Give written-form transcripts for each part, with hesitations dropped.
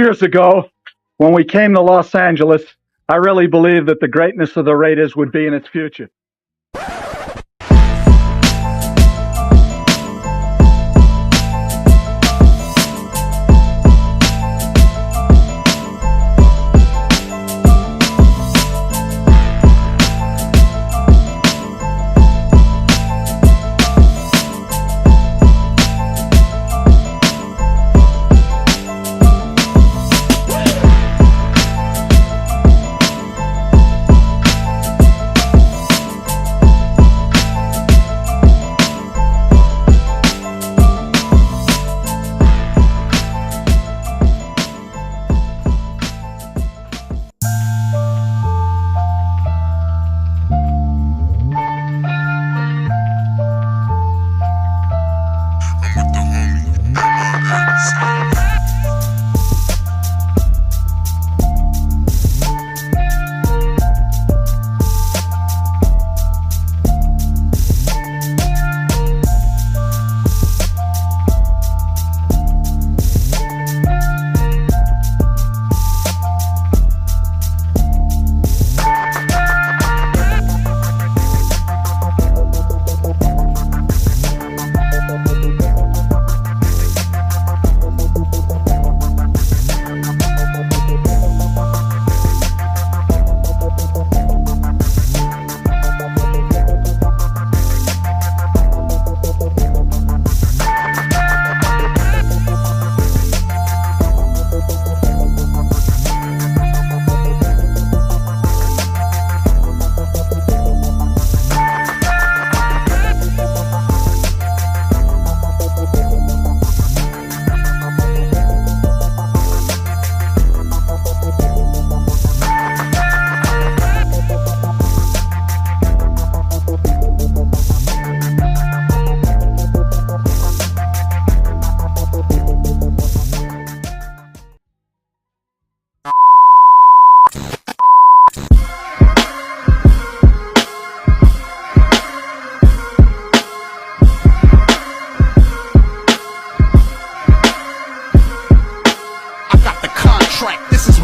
years ago, when we came to Los Angeles, I really believed that the greatness of the Raiders would be in its future.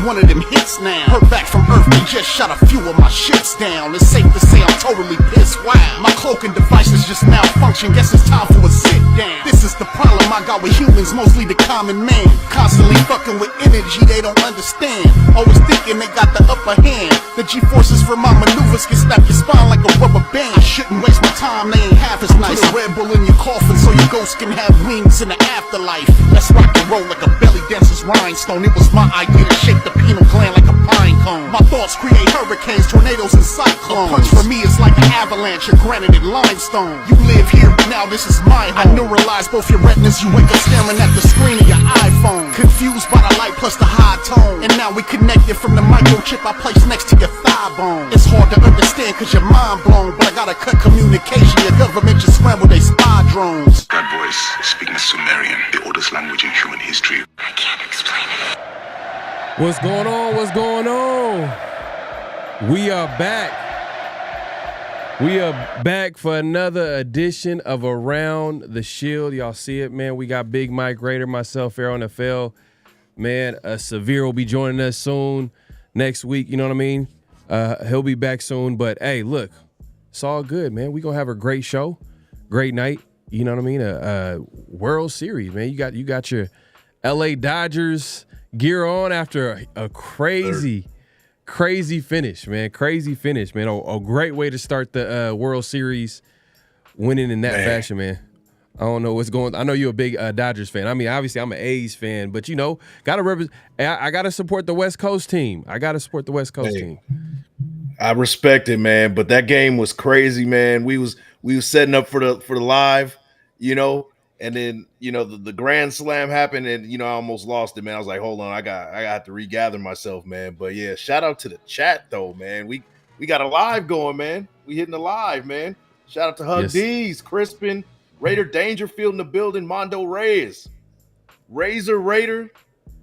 One of them hits now. Heard back from Earth, they just shot a few of my shits down. It's safe to say I'm totally pissed. Wow, my cloaking devices just malfunction. Guess it's time for a sit down. This is the problem I got with humans, mostly the common man. Constantly fucking with energy they don't understand. Always thinking they got the upper hand. The G-forces for my maneuvers can snap your spine like a rubber band. I shouldn't waste my time, they ain't half as nice. Put a Red Bull in your coffin so your ghost can have wings in the afterlife. Let's rock and roll like a belly dancer's rhinestone. It was my idea to shape the pineal gland like a pine cone. My thoughts create hurricanes, tornadoes, and cyclones. A punch for me is like an avalanche of granite and limestone. You live here, but now this is my home. I neuralize both your retinas. You wake up staring at the screen of your iPhone. Confused by the light plus the high tone. And now we connected from the microchip I placed next to your thigh bone. It's hard to understand cause you're mind blown, but I gotta cut communication. Your government just scrambled they spy drones. That voice speaking Sumerian, the oldest language in human history. I can't explain it. What's going on? What's going on? We are back. We are back for another edition of Around the Shield. Y'all see it, man. We got Big Mike Raider, myself, AroundTheShield. Man, Severe will be joining us soon next week. You know what I mean? He'll be back soon. But, hey, look, it's all good, man. We're going to have a great show, great night. You know what I mean? A World Series, man. You got your L.A. Dodgers gear on after a crazy finish, man. Crazy finish, man. A great way to start the World Series, winning in that fashion, man. I don't know what's going on. I know you're a big Dodgers fan. I mean, obviously, I'm an A's fan, but, you know, I got to support the West Coast team. Team. I respect it, man, but that game was crazy, man. We was setting up for the live, you know, and then, you know, the grand slam happened and, you know, I almost lost it, man. I was like, hold on, I got to regather myself, man. But yeah, shout out to the chat though, man. We got a live going, man. We hitting the live, man. Shout out to Hug D's, Crispin, Raider Dangerfield in the building, Mondo Reyes, Razor Raider.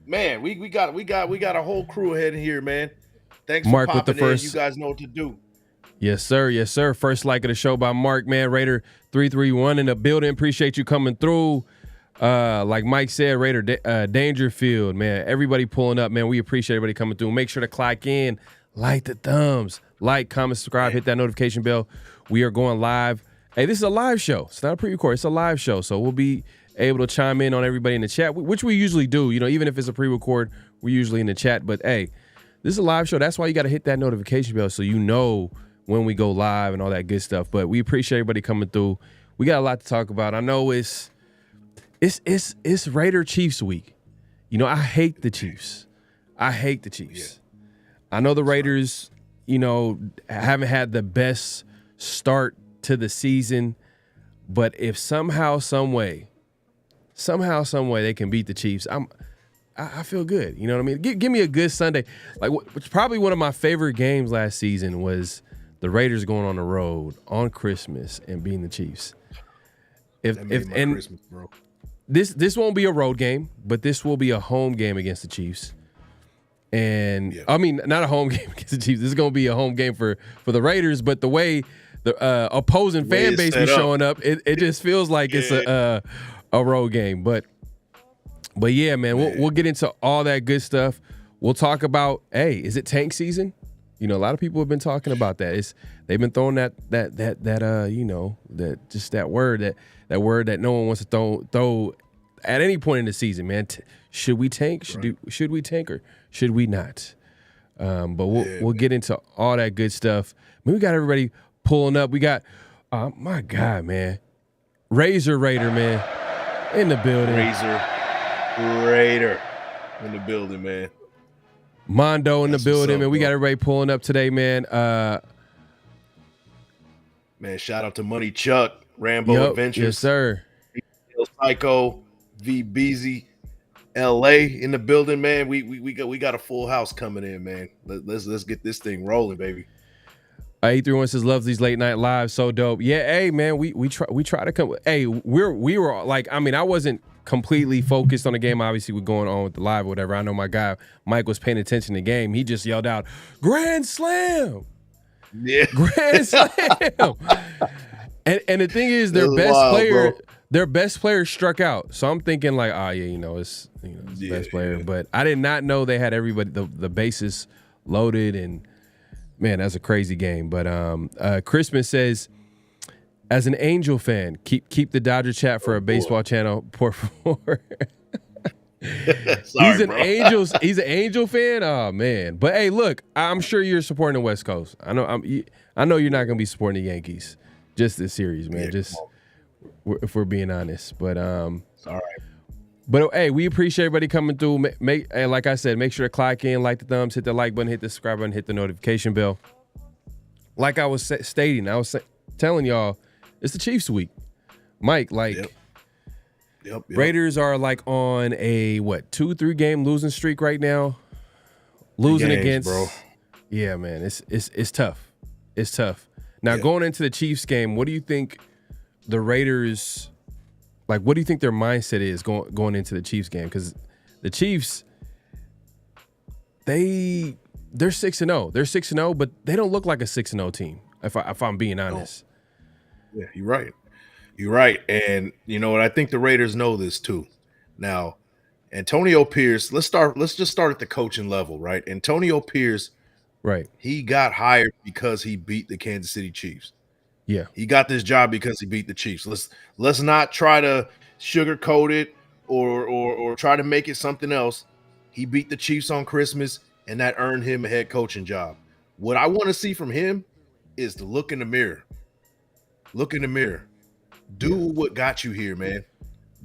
Man, we got a whole crew ahead here, man. Thanks Mark for popping with the first. In. You guys know what to do. Yes, sir. Yes, sir. First like of the show by Mark, man. Raider 331 in the building. Appreciate you coming through. Like Mike said, Raider Dangerfield, man. Everybody pulling up, man. We appreciate everybody coming through. Make sure to clock in, like the thumbs, like, comment, subscribe, hit that notification bell. We are going live. Hey, this is a live show. It's not a pre-record. It's a live show, so we'll be able to chime in on everybody in the chat, which we usually do. You know, even if it's a pre-record, we're usually in the chat. But hey, this is a live show. That's why you got to hit that notification bell so you know when we go live and all that good stuff. But we appreciate everybody coming through. We got a lot to talk about. I know it's Raider Chiefs week. You know, I hate the Chiefs. Yeah. I know the Raiders, you know, haven't had the best start to the season, but if somehow, some way they can beat the Chiefs, I feel good. You know what I mean? Give me a good Sunday. Like, probably one of my favorite games last season was the Raiders going on the road on Christmas and beating the Chiefs. Christmas, bro. This won't be a road game, but this will be a home game against the Chiefs. And I mean, not a home game against the Chiefs. This is going to be a home game for the Raiders. But the way the opposing fan base be showing up, it just feels like it's a road game. But yeah, man, we'll get into all that good stuff. We'll talk about, hey, is it tank season? You know, a lot of people have been talking about that. They've been throwing that you know, that word that no one wants to throw at any point in the season, man. Should we tank? Should we tank or should we not? But we'll get into all that good stuff. I mean, we got everybody pulling up. We got my God, man, Razor Raider, man, in the building. Razor Raider in the building, man. Mondo in the building, man. We got everybody pulling up today, man. Man, shout out to Money Chuck, Rambo Adventures. Yes, sir. Psycho, V Beezy, LA in the building, man. We got a full house coming in, man. Let's get this thing rolling, baby. 831 says loves these late night lives, so dope. Yeah, hey man, we try to come. Hey, we were like, I mean, I wasn't completely focused on the game. Obviously, we're going on with the live or whatever. I know my guy Mike was paying attention to the game. He just yelled out, "Grand Slam!" Yeah, Grand Slam. And the thing is, their best player struck out. So I'm thinking like, it's the best player. But I did not know they had everybody the bases loaded, and man, that's a crazy game. But Christmas says, as an Angel fan, keep the Dodger chat for a baseball channel, por favor. Sorry, he's an bro. He's an Angel fan. Oh man, but hey, look, I'm sure you're supporting the West Coast. I know you're not gonna be supporting the Yankees just this series, man. If we're being honest, but all right. But hey, we appreciate everybody coming through. Like I said, make sure to clock in, like the thumbs, hit the like button, hit the subscribe button, hit the notification bell. Like I was stating, I was telling y'all, it's the Chiefs week. Mike, Yep. Raiders are like on a 2-3 game losing streak right now. Losing against, bro. Yeah, man, it's tough. It's tough. Now going into the Chiefs game, what do you think the Raiders? Like, what do you think their mindset is going into the Chiefs game? Because the Chiefs, they're 6-0. They're 6-0, but they don't look like a 6-0 team. If I'm being honest. Yeah, you're right. You're right. And you know what? I think the Raiders know this too. Now, Antonio Pierce. Let's just start at the coaching level, right? Antonio Pierce. Right. He got hired because he beat the Kansas City Chiefs. Yeah. He got this job because he beat the Chiefs. Let's not try to sugarcoat it or try to make it something else. He beat the Chiefs on Christmas, and that earned him a head coaching job. What I want to see from him is to look in the mirror. Look in the mirror. Do what got you here, man.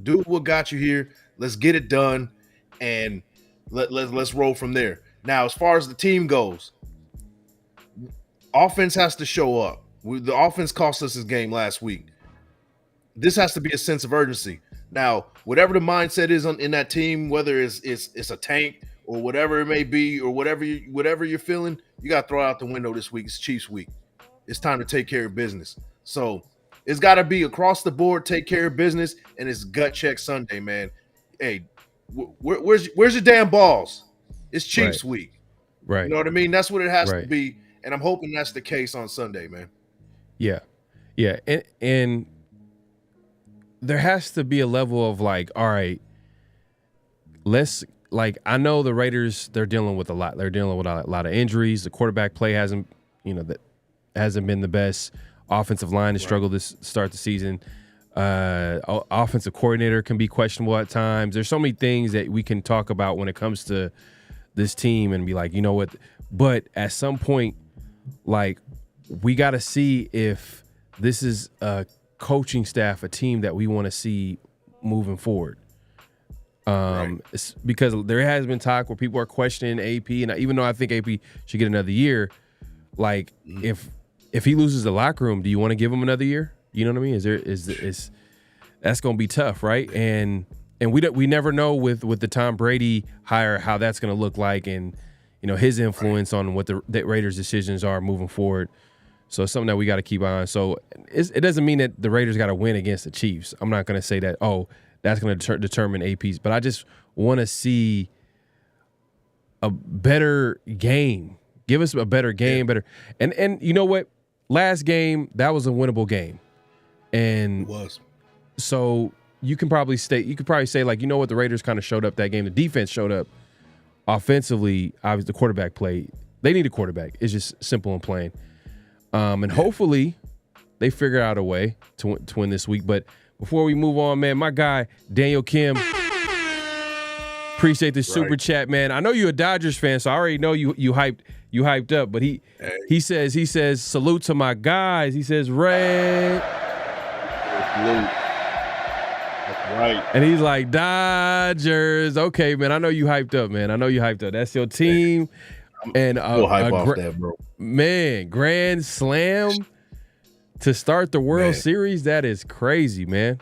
Do what got you here. Let's get it done, and let's roll from there. Now, as far as the team goes, offense has to show up. The offense cost us this game last week. This has to be a sense of urgency. Now, whatever the mindset is in that team, whether it's a tank or whatever it may be, or whatever you're feeling, you got to throw it out the window this week. It's Chiefs week. It's time to take care of business. So it's got to be across the board, take care of business, and it's gut check Sunday, man. Hey, where's your damn balls? It's Chiefs week. Right. You know what I mean? That's what it has to be, and I'm hoping that's the case on Sunday, man. Yeah. Yeah. And there has to be a level of like, all right, let's like, I know the Raiders, they're dealing with a lot. They're dealing with a lot of injuries. The quarterback play hasn't been the best. Offensive line has struggled to start the season. Offensive coordinator can be questionable at times. There's so many things that we can talk about when it comes to this team and be like, you know what? But at some point, like, we got to see if this is a coaching staff, a team that we want to see moving forward. It's because there has been talk where people are questioning AP, and even though I think AP should get another year, like if he loses the locker room, do you want to give him another year? You know what I mean? Is that's going to be tough, right? And we never know with the Tom Brady hire how that's going to look like, and his influence on what the Raiders' decisions are moving forward. So it's something that we got to keep on. So it doesn't mean that the Raiders got to win against the Chiefs. I'm not going to say that, that's going to determine APs. But I just want to see a better game. Give us a better game, better. And you know what? Last game, that was a winnable game. And It was. So you could probably say, like, you know what, the Raiders kind of showed up that game. The defense showed up. Offensively, obviously the quarterback played. They need a quarterback. It's just simple and plain. And hopefully they figure out a way to win this week. But before we move on, man, my guy, Daniel Kim, appreciate the super chat, man. I know you're a Dodgers fan, so I already know you hyped up. But he says, salute to my guys. He says, Ray. Salute. That's right. And he's like, Dodgers. Okay, man, I know you hyped up, man. I know you hyped up. That's your team. And We'll hype off that, bro. Man, grand slam to start the World Series. That is crazy, man.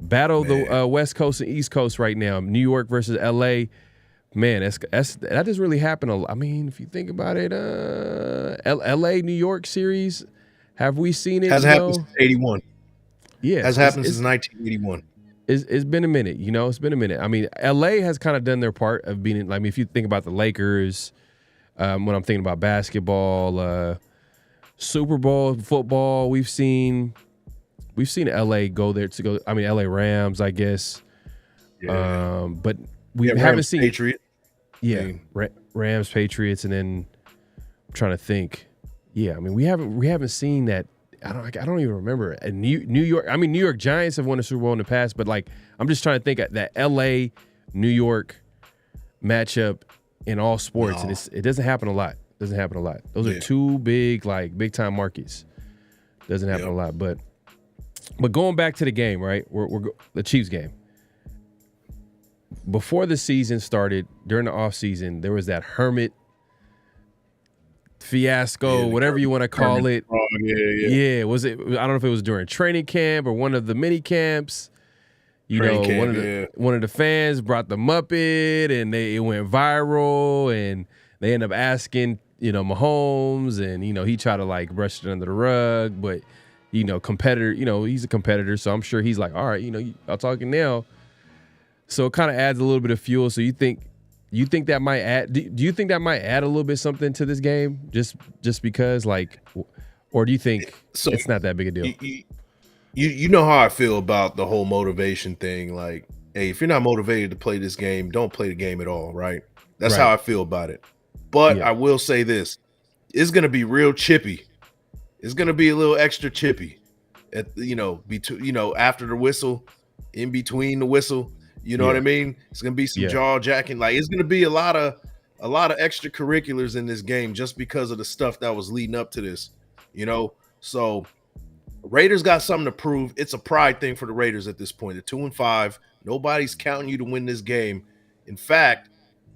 Battle the West Coast and East Coast right now. New York versus LA. Man, that doesn't really happen. I mean, if you think about it, LA New York series, have we seen it? Hasn't happened since 81. Yeah, has happened since 1981. It's been a minute. It's been a minute. I mean, LA has kind of done their part of being. Like, I mean, if you think about the Lakers. When I'm thinking about basketball, Super Bowl football, we've seen LA go there to go. I mean, LA Rams, I guess. Yeah. But we haven't seen Patriots. Yeah, Rams, Patriots, and then I'm trying to think. Yeah, I mean, we haven't seen that. I don't even remember. And New York. I mean, New York Giants have won a Super Bowl in the past, but like, I'm just trying to think of that LA New York matchup in all sports, and it doesn't happen a lot. Those are two big time markets. Doesn't happen a lot, but going back to the game, right? We're the Chiefs game. Before the season started, during the off season, there was that Hermit fiasco, whatever you want to call it. Yeah. Was it? I don't know if it was during training camp or one of the mini camps. One of the fans brought the Muppet, and it went viral, and they ended up asking, Mahomes, and he tried to brush it under the rug, but competitor, he's a competitor, so I'm sure he's like, all right, y'all talking now. So it kind of adds a little bit of fuel. So you think that might add? Do you think that might add a little bit something to this game, just because, or do you think it's not that big a deal? You know how I feel about the whole motivation thing. Like, hey, if you're not motivated to play this game, don't play the game at all, right? That's how I feel about it. But I will say this. It's going to be real chippy. It's going to be a little extra chippy at after the whistle, in between the whistle. You know what I mean? It's going to be some jaw jacking. Like, it's going to be a lot of extracurriculars in this game just because of the stuff that was leading up to this, So Raiders got something to prove. It's a pride thing for the Raiders at this point. They're 2-5. Nobody's counting you to win this game. In fact,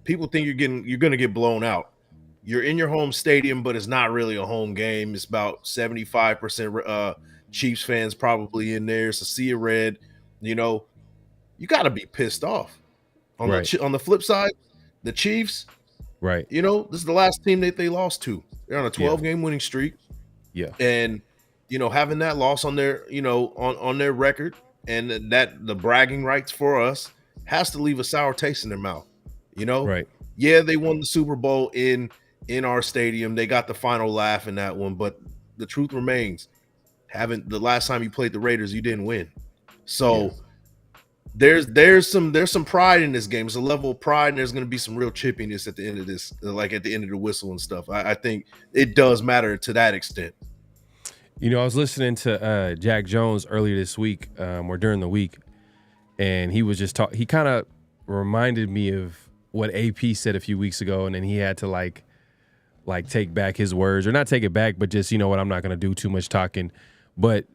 people think you're going to get blown out. You're in your home stadium, but it's not really a home game. It's about 75% Chiefs fans probably in there. It's a sea of red. You got to be pissed off. On the flip side, the Chiefs, this is the last team that they lost to. They're on a 12-game winning streak. Yeah. And having that loss on their, on their record, and that the bragging rights for us has to leave a sour taste in their mouth. Right. Yeah, they won the Super Bowl in our stadium. They got the final laugh in that one, but the truth remains, the last time you played the Raiders, you didn't win. So there's some pride in this game. It's a level of pride, and there's going to be some real chippiness at the end of this, like at the end of the whistle and stuff. I think it does matter to that extent. You know, I was listening to Jack Jones earlier this week, or during the week, and he was just he kind of reminded me of what AP said a few weeks ago, and then he had to like take back his words, or not take it back, but just, you know what, I'm not going to do too much talking. But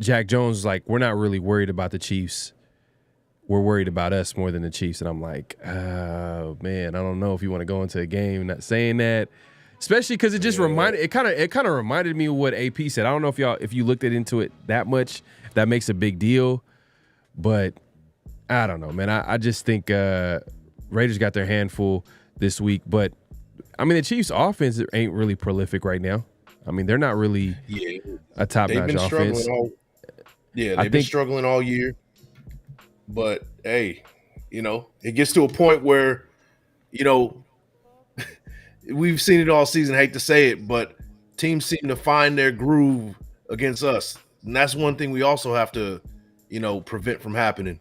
Jack Jones was like, we're not really worried about the Chiefs. We're worried about us more than the Chiefs. And I'm like, oh man, I don't know if you want to go into a game not saying that, especially because it just it kind of reminded me of what AP said. I don't know if you looked into it that much, if that makes a big deal, but I don't know, man. I just think Raiders got their handful this week, but I mean, the Chiefs' offense ain't really prolific right now. I mean, they're not really a top-notch offense. They've been struggling all year. But, hey, you know, it gets to a point where, you know, we've seen it all season. I hate to say it, but teams seem to find their groove against us. And that's one thing we also have to, you know, prevent from happening.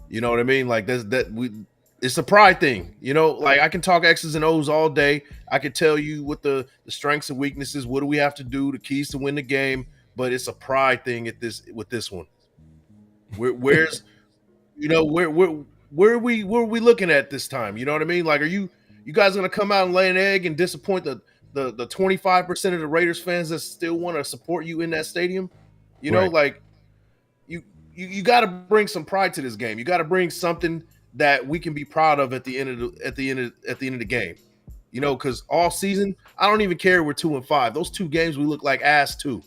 You know what I mean? Like, it's a pride thing, you know. Like, I can talk X's and O's all day. I can tell you what the strengths and weaknesses, what do we have to do, the keys to win the game, but it's a pride thing with this one. Where's you know, where are we looking at this time? You know what I mean? Like, are you guys gonna come out and lay an egg and disappoint the 25% of the Raiders fans that still want to support you in that stadium? You know, like you got to bring some pride to this game. You got to bring something that we can be proud of at the end of the game. You know, because all season, I don't even care. We're 2-5. Those two games we look like ass too.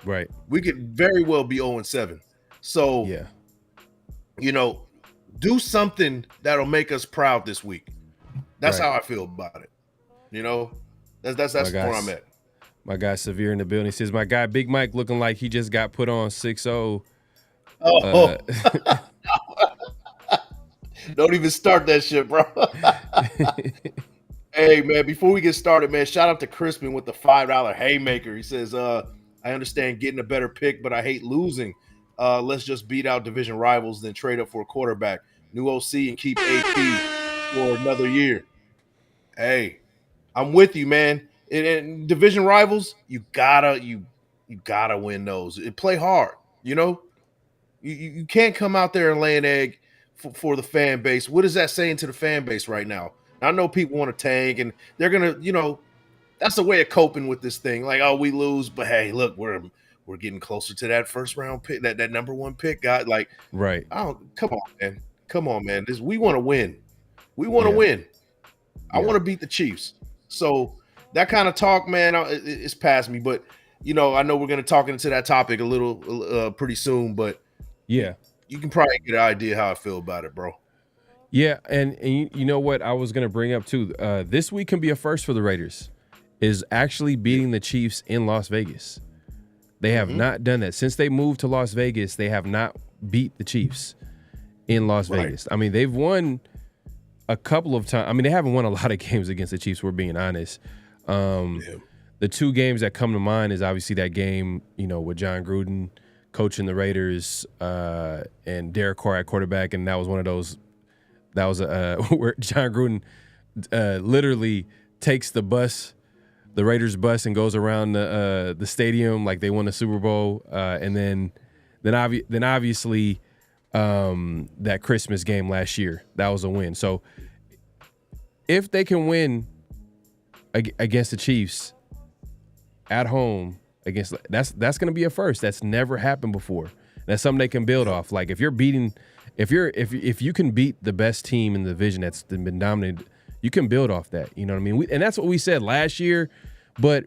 Right. We could very well be 0-7. So yeah, you know, do something that'll make us proud this week. That's how I feel about it. You know, that's where I'm at. My guy Severe in the building says, my guy Big Mike looking like he just got put on 6-0. Don't even start that shit, bro. Hey, man, before we get started, man, shout out to Crispin with the $5 haymaker. He says, I understand getting a better pick, but I hate losing. Let's just beat out division rivals, then trade up for a quarterback, new OC, and keep AP for another year. Hey, I'm with you, man. In division rivals, you gotta win those. Play hard, you know. You can't come out there and lay an egg for the fan base. What is that saying to the fan base right now? I know people want to tank, and they're gonna, you know, that's the way of coping with this thing. Like, oh, we lose, but hey, look, we're getting closer to that first round pick, that number one pick, guy. Like, right? Come on, man. We want to win. We want to win. I want to beat the Chiefs. So that kind of talk, man, it's past me. But you know, I know we're gonna talk into that topic a little pretty soon. But yeah, you can probably get an idea how I feel about it, bro. Yeah, and you know what I was gonna bring up too. This week can be a first for the Raiders, is actually beating the Chiefs in Las Vegas. They have not done that since they moved to Las Vegas. They have not beat the Chiefs in Las Vegas. I mean, they've won a couple of times. I mean, they haven't won a lot of games against the Chiefs. We're being honest. The two games that come to mind is obviously that game, you know, with John Gruden coaching the Raiders and Derek Carr at quarterback, and that was one of those. That was where John Gruden literally takes the Raiders bus, and goes around the stadium like they won the Super Bowl, and then obviously that Christmas game last year, that was a win. So if they can win against the Chiefs at home, that's going to be a first. That's never happened before. That's something they can build off. Like if you can beat the best team in the division that's been dominated, you can build off that. You know what I mean? And that's what we said last year. But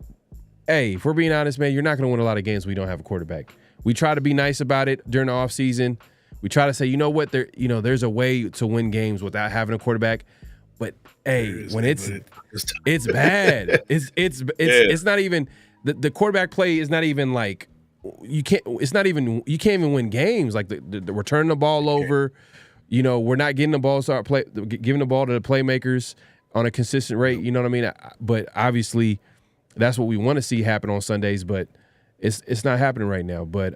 hey, if we're being honest, man, you're not going to win a lot of games when we don't have a quarterback. We try to be nice about it during the offseason. We try to say, you know what, there's a way to win games without having a quarterback. But hey, when it's bad. It's not even the quarterback play is not even like you can't even win games. Like we're turning the ball over. You know, we're not getting the ball giving the ball to the playmakers on a consistent rate. You know what I mean? But obviously, that's what we want to see happen on Sundays. But it's not happening right now. But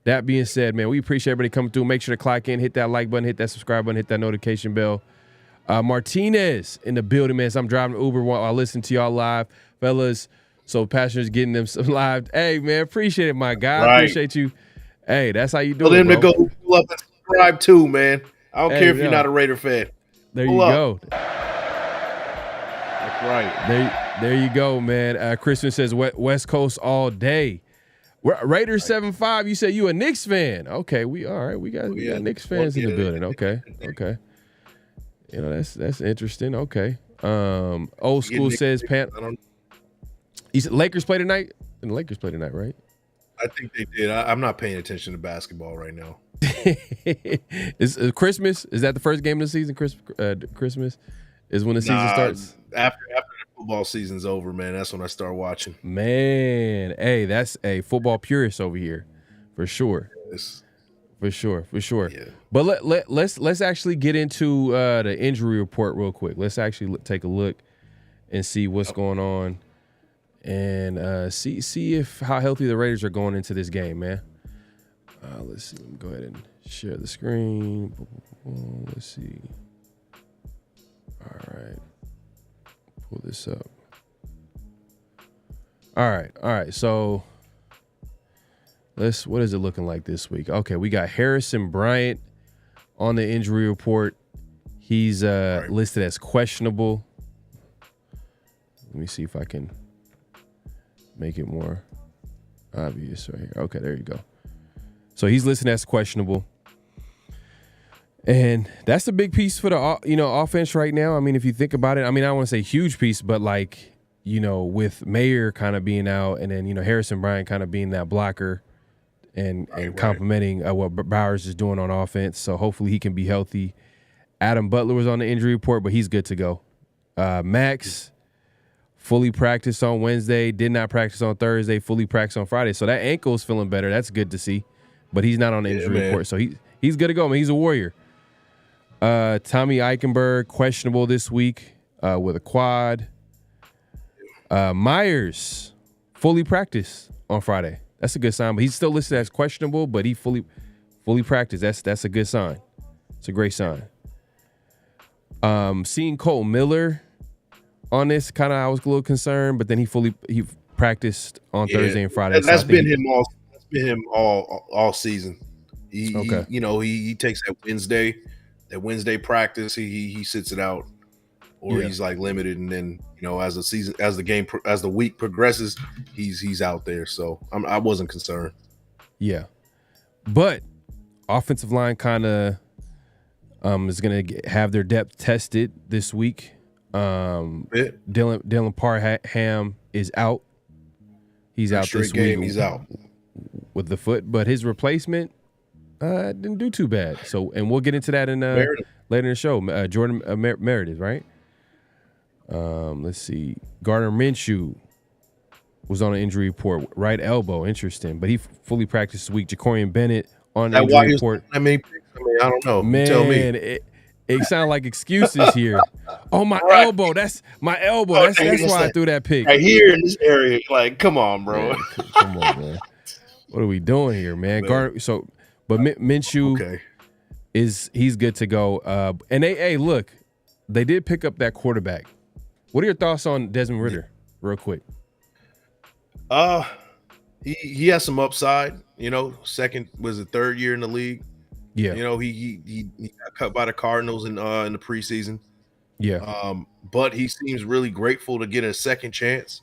That being said, man, we appreciate everybody coming through. Make sure to clock in, hit that like button, hit that subscribe button, hit that notification bell. Martinez in the building, man. So I'm driving Uber while I listen to y'all live, fellas. So Passion's getting them some live. Hey, man, appreciate it, my guy. Right. Appreciate you. Hey, that's how you do Tell it, them to bro. go pull up and subscribe too, man. I don't care if yo. you're not a Raider fan. There Pull you up. go. That's right. There you go, man. Christian says West Coast all day. Raiders 7-5. You said you a Knicks fan. Okay, we got Knicks fans in the building. Okay. You know, that's interesting. Okay. Old school says he said Lakers play tonight? And the Lakers play tonight, right? I think they did. I'm not paying attention to basketball right now. Is Christmas? Is that the first game of the season? Christmas is when the season starts. After the football season's over, man, that's when I start watching. Man, hey, that's a football purist over here, for sure. For sure. Yeah. But let's actually get into the injury report real quick. Let's actually take a look and see what's going on, and see if how healthy the Raiders are going into this game, man. Let's see. Let me go ahead and share the screen. Let's see. All right. Pull this up. All right. So what is it looking like this week? Okay, we got Harrison Bryant on the injury report. He's listed as questionable. Let me see if I can make it more obvious right here. Okay, there you go. So he's listed as questionable. And that's a big piece for the offense right now. I mean, if you think about it, I mean, I don't want to say huge piece, but like, with Mayer kind of being out and then, Harrison Bryant kind of being that blocker and complimenting what Bowers is doing on offense. So hopefully he can be healthy. Adam Butler was on the injury report, but he's good to go. Maxx fully practiced on Wednesday, did not practice on Thursday, fully practiced on Friday. So that ankle is feeling better. That's good to see. But he's not on the injury report. So he's good to go. I mean, he's a warrior. Tommy Eichenberg, questionable this week with a quad. Myers, fully practiced on Friday. That's a good sign. But he's still listed as questionable, but he fully practiced. That's a good sign. It's a great sign. Seeing Cole Miller on this, kind of I was a little concerned, but then he practiced on Thursday and Friday. That's been him all season. He takes that Wednesday practice, he sits it out, or he's like limited, and then as the week progresses, he's out there. So I wasn't concerned. Yeah, but offensive line kind of is gonna have their depth tested this week. Dylan Parham is out. He's out this week. He's out with the foot, but his replacement didn't do too bad. So, and we'll get into that in later in the show. Jordan Meredith, right? Let's see. Gardner Minshew was on an injury report, right elbow. Interesting, but he fully practiced this week. Jacorian Bennett on the injury report. I don't know. Man, tell me. It sounds like excuses here. Oh, my elbow. That's my elbow. That's why I threw that pick. Right here in this area. Like, come on, bro. Man, come on, man. What are we doing here, man? But Minshew he's good to go. And look, they did pick up that quarterback. What are your thoughts on Desmond Ridder, real quick? He has some upside. Third year in the league. Yeah. He got cut by the Cardinals in the preseason. Yeah. But he seems really grateful to get a second chance.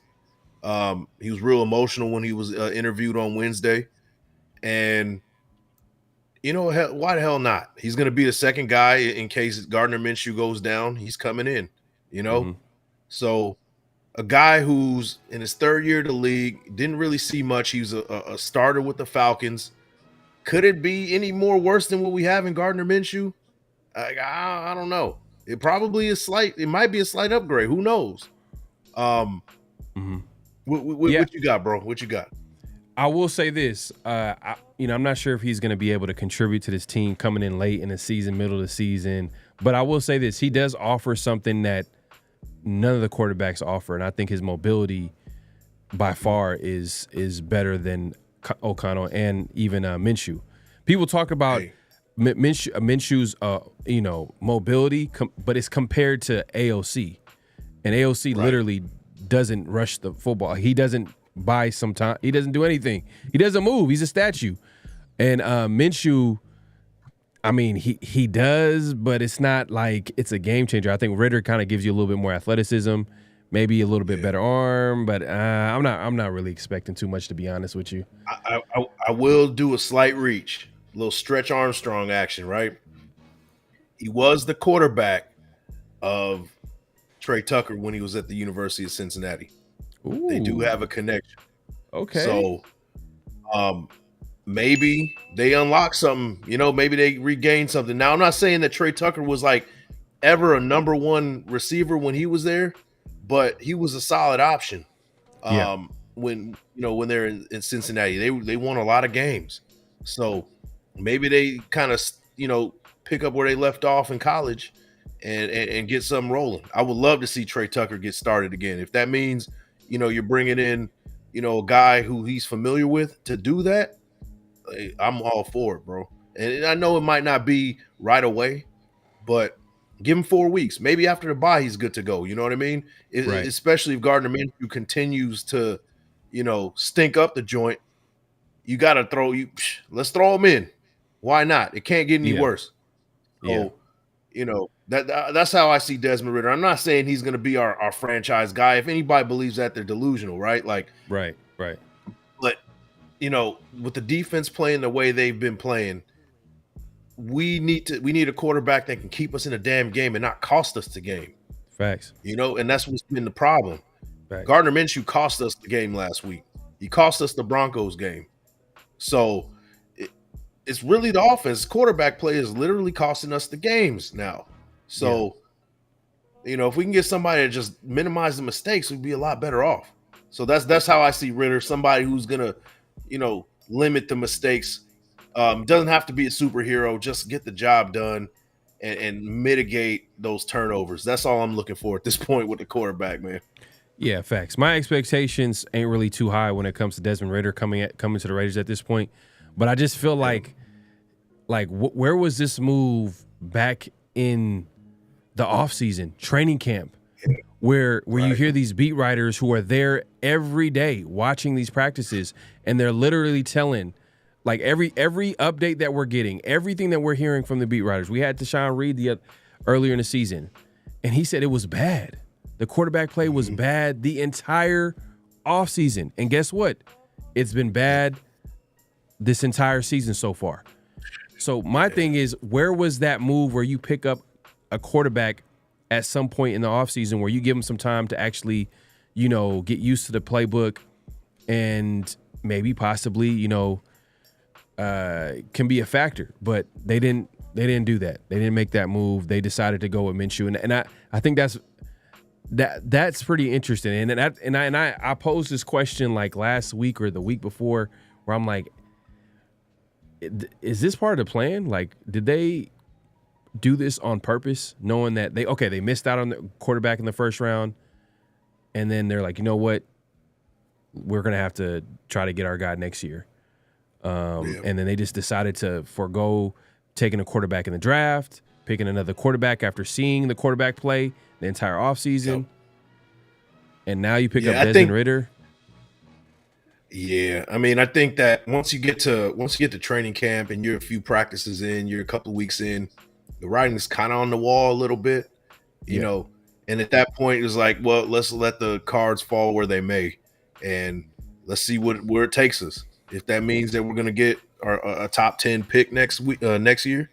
He was real emotional when he was interviewed on Wednesday. And, why the hell not? He's going to be the second guy in case Gardner Minshew goes down. He's coming in, Mm-hmm. So a guy who's in his third year of the league, didn't really see much. He was a starter with the Falcons. Could it be any more worse than what we have in Gardner Minshew? I don't know. It probably is slight. It might be a slight upgrade. Who knows? Mm-hmm. What you got, bro? What you got? I will say this. I'm not sure if he's going to be able to contribute to this team coming in late in the season, middle of the season. But I will say this. He does offer something that none of the quarterbacks offer. And I think his mobility by far is better than O'Connell and even Minshew. People talk about Hey. Minshew's mobility, but it's compared to AOC, and AOC literally doesn't rush the football. He doesn't buy some time. He doesn't do anything. He doesn't move. He's a statue. And Minshew, I mean, he does, but it's not like it's a game changer. I think Ritter kind of gives you a little bit more athleticism, maybe a little bit better arm, but I'm not really expecting too much, to be honest with you. I will do a slight reach, a little Stretch Armstrong action, right? He was the quarterback of Trey Tucker when he was at the University of Cincinnati. Ooh, They do have a connection. okay. So maybe they unlock something, maybe they regain something. Now, I'm not saying that Trey Tucker was like ever a number one receiver when he was there, but he was a solid option. When they're in Cincinnati, they won a lot of games. So maybe they kind of, pick up where they left off in college and get something rolling. I would love to see Trey Tucker get started again. If that means, you're bringing in, a guy who he's familiar with to do that, I'm all for it, bro. And I know it might not be right away, but give him 4 weeks. Maybe after the bye, he's good to go. You know what I mean? Right. Especially if Gardner Minshew continues to, stink up the joint. You got to let's throw him in. Why not? It can't get any worse. So, that's how I see Desmond Ridder. I'm not saying he's going to be our franchise guy. If anybody believes that, they're delusional, right? Like, Right. but with the defense playing the way they've been playing, we need a quarterback that can keep us in a damn game and not cost us the game. Facts. And that's what's been the problem. Facts. Gardner Minshew cost us the game last week. He cost us the Broncos game. So it's really the offense. Quarterback play is literally costing us the games now. So, if we can get somebody to just minimize the mistakes, we'd be a lot better off. So that's how I see Ridder, somebody who's gonna, limit the mistakes. Doesn't have to be a superhero, just get the job done and mitigate those turnovers. That's all I'm looking for at this point with the quarterback, man. Yeah, facts. My expectations ain't really too high when it comes to Desmond Ridder coming to the Raiders at this point, but I just feel like where was this move back in the offseason, training camp, where you hear these beat writers who are there every day watching these practices, and they're literally telling, like, every update that we're getting, everything that we're hearing from the beat writers. We had Deshaun Reed earlier in the season, and he said it was bad. The quarterback play was bad the entire offseason. And guess what? It's been bad this entire season so far. So my thing is, where was that move where you pick up a quarterback at some point in the offseason where you give him some time to actually, get used to the playbook and maybe possibly, can be a factor? But they didn't do that. They didn't make that move. They decided to go with Minshew. And I think that's pretty interesting. And I posed this question like last week or the week before, where I'm like, is this part of the plan? Like, did they do this on purpose, knowing that they missed out on the quarterback in the first round, and then they're like, you know what, we're gonna have to try to get our guy next year, and then they just decided to forego taking a quarterback in the draft, picking another quarterback after seeing the quarterback play the entire offseason, and now you pick up Desmond Ridder. Yeah, I mean, I think that once you get to training camp and you're a few practices in, you're a couple of weeks in, the writing's kind of on the wall a little bit, you know. And at that point, it's like, well, let's let the cards fall where they may, and let's see where it takes us. If that means that we're gonna get a top 10 pick next year,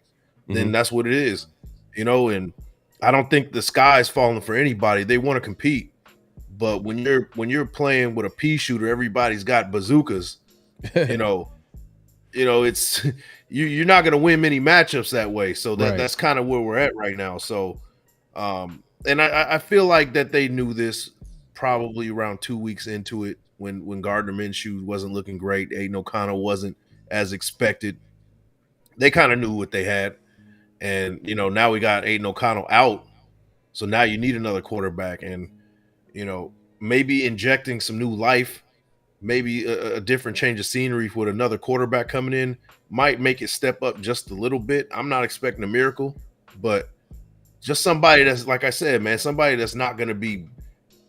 then that's what it is, And I don't think the sky is falling for anybody. They want to compete. But when you're playing with a pea shooter, everybody's got bazookas. It's you're not going to win many matchups that way. So that's kind of where we're at right now. So, and I feel like that they knew this probably around 2 weeks into it when Gardner Minshew wasn't looking great. Aiden O'Connell wasn't as expected. They kind of knew what they had, and now we got Aiden O'Connell out. So now you need another quarterback, and maybe injecting some new life maybe a different change of scenery with another quarterback coming in might make it step up just a little bit. I'm not expecting a miracle, but just somebody that's, like I said, man, somebody that's not going to be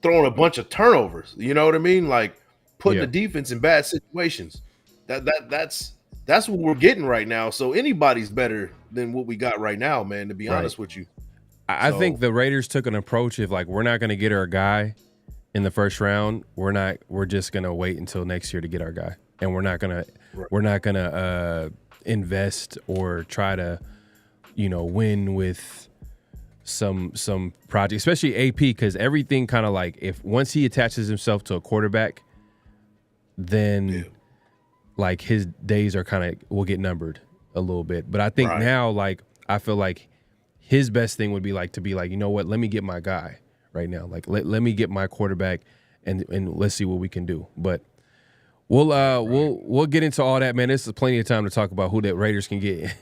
throwing a bunch of turnovers. You know what I mean? Like putting the defense in bad situations. That's what we're getting right now. So anybody's better than what we got right now, man, to be honest with you. I think the Raiders took an approach of like, we're not going to get our guy in the first round. We're just going to wait until next year to get our guy. And we're not going to invest or try to, win with some project, especially AP, because everything kind of like, if once he attaches himself to a quarterback, then like his days are kind of will get numbered a little bit. But I think now, like, I feel like his best thing would be like to be like, you know what, let me get my guy right now. Like let me get my quarterback and let's see what we can do. But we'll get into all that, man. This is plenty of time to talk about who the Raiders can get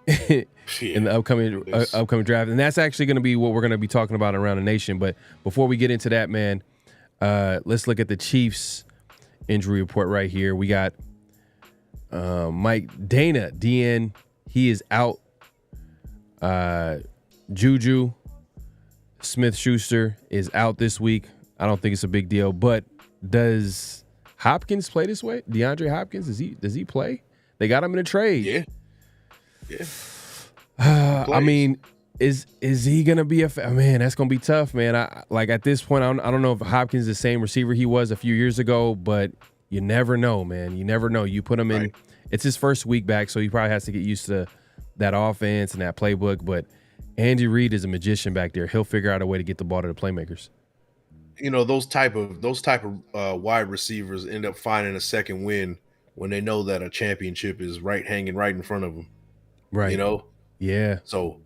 in the upcoming draft. And that's actually going to be what we're going to be talking about around the nation. But before we get into that, man, let's look at the Chiefs injury report right here. We got Mike Dana, DN, he is out. Juju Smith-Schuster is out this week. I don't think it's a big deal, but does Hopkins play this way? DeAndre Hopkins, does he play? They got him in a trade. Yeah. I mean, is he gonna be man? That's gonna be tough, man. I like at this point, I don't know if Hopkins is the same receiver he was a few years ago, but you never know, man. You never know. You put him in. It's his first week back, so he probably has to get used to that offense and that playbook. But Andy Reid is a magician back there. He'll figure out a way to get the ball to the playmakers. Those type of wide receivers end up finding a second win when they know that a championship is hanging right in front of them. Right. Yeah. So,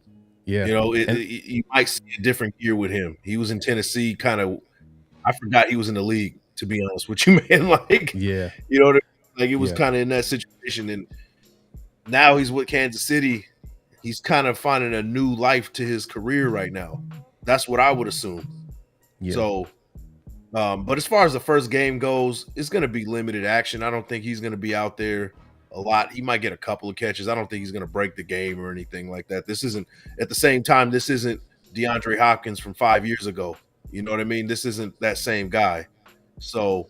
yeah. You might see a different gear with him. He was in Tennessee, I forgot he was in the league, to be honest with you, man. Like, yeah. Like it was kind of in that situation, and now he's with Kansas City. He's kind of finding a new life to his career right now. That's what I would assume. Yeah. So, but as far as the first game goes, it's going to be limited action. I don't think he's going to be out there a lot. He might get a couple of catches. I don't think he's going to break the game or anything like that. This isn't DeAndre Hopkins from 5 years ago. You know what I mean? This isn't that same guy. So,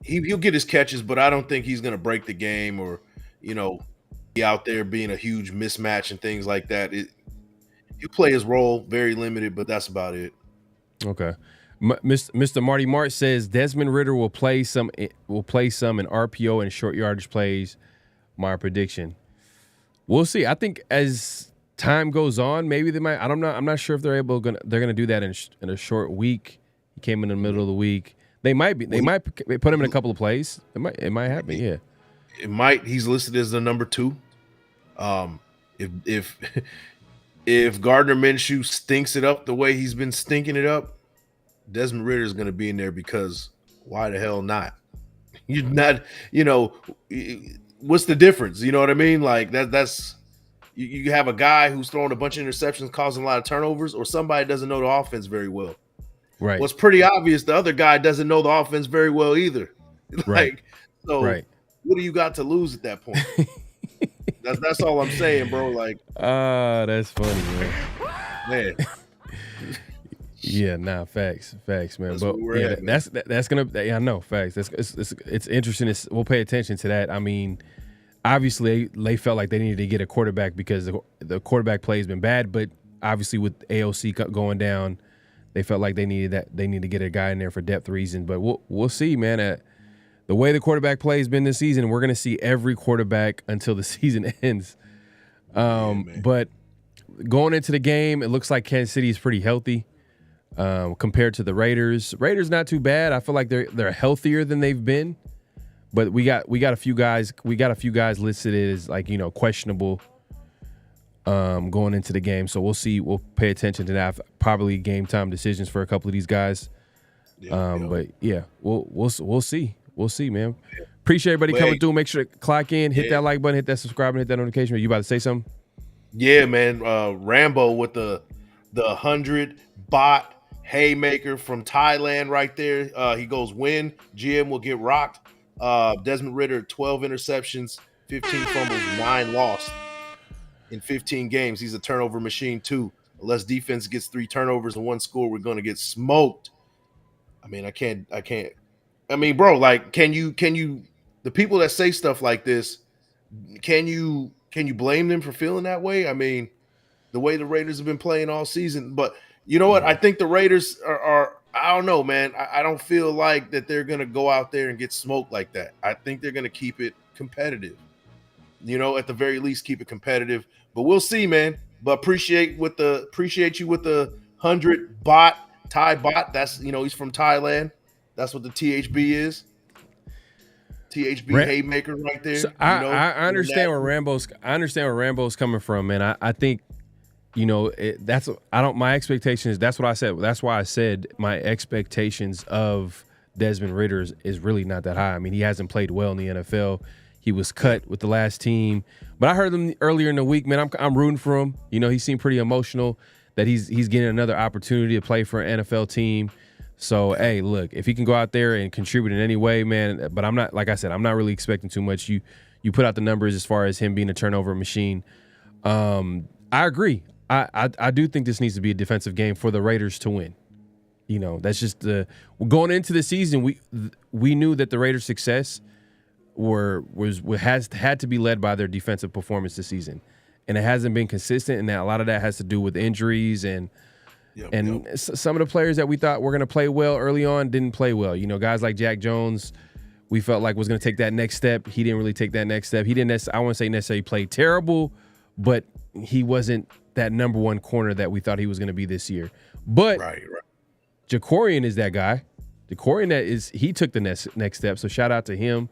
he'll get his catches, but I don't think he's going to break the game or, be out there being a huge mismatch and things like that. He'll play his role, very limited, but that's about it. Okay. Mr. Marty March says Desmond Ridder will play some in RPO and short yardage plays. My prediction. We'll see. I think as time goes on, maybe they might. I'm not sure if they're gonna do that in a short week. He came in the middle of the week. They might put him in a couple of plays. It might happen. Yeah. It might. He's listed as the number 2. If Gardner Minshew stinks it up the way he's been stinking it up, Desmond Ridder is going to be in there because why the hell not? You're not, what's the difference? You know what I mean? Like that's you have a guy who's throwing a bunch of interceptions, causing a lot of turnovers, or somebody doesn't know the offense very well. Right. Well, it's pretty obvious the other guy doesn't know the offense very well either. Right. What do you got to lose at that point? That's all I'm saying, bro. Like, that's funny, man. Yeah, nah, facts, man. But yeah, that's gonna. Yeah, I know, facts. It's interesting. We'll pay attention to that. I mean, obviously they felt like they needed to get a quarterback because the quarterback play has been bad. But obviously with AOC going down, they felt like they needed to get a guy in there for depth reason. But we'll see, man. The way the quarterback play has been this season, we're gonna see every quarterback until the season ends. But going into the game, it looks like Kansas City is pretty healthy. Compared to the Raiders. Raiders not too bad. I feel like they're healthier than they've been. But we got a few guys listed as like, questionable going into the game. So we'll see. We'll pay attention to that. Probably game time decisions for a couple of these guys. But yeah, we'll see. We'll see, man. Appreciate everybody coming through. Make sure to clock in, hit that like button, hit that subscribe, and hit that notification. Are you about to say something? Yeah, man. Rambo with the 100 bot haymaker from Thailand right there. He goes win. GM will get rocked. Desmond Ridder, 12 interceptions, 15 fumbles, 9 lost in 15 games. He's a turnover machine too. Unless defense gets 3 turnovers and 1 score, we're going to get smoked. I mean, I can't. I mean, bro, like, can you the people that say stuff like this, can you blame them for feeling that way? I mean, the way the Raiders have been playing all season. But you know what? I think the Raiders are I don't know, man. I don't feel like that they're going to go out there and get smoked like that. I think they're going to keep it competitive. You know, at the very least, keep it competitive. But we'll see, man. But appreciate you with the 100 bot, Thai bot. That's, you know, he's from Thailand. That's what the THB is. THB haymaker right there. So I understand where Rambo's coming from, man. I think, you know, my expectations, that's what I said. That's why I said my expectations of Desmond Ridder is really not that high. I mean, he hasn't played well in the NFL. He was cut with the last team, but I heard him earlier in the week, man. I'm rooting for him. You know, he seemed pretty emotional that he's getting another opportunity to play for an NFL team. So, hey, look, if he can go out there and contribute in any way, man, but I'm not, like I said, I'm not really expecting too much. You put out the numbers as far as him being a turnover machine. I agree. I do think this needs to be a defensive game for the Raiders to win. You know, that's just going into the season, we knew that the Raiders' success had to be led by their defensive performance this season, and it hasn't been consistent, and that a lot of that has to do with injuries and some of the players that we thought were going to play well early on didn't play well. You know, guys like Jack Jones, we felt like was going to take that next step. He didn't really take that next step. He didn't. I wouldn't say necessarily play terrible, but he wasn't that number one corner that we thought he was going to be this year. But right. Jacorian is that guy. Jacorian he took the next step. So shout out to him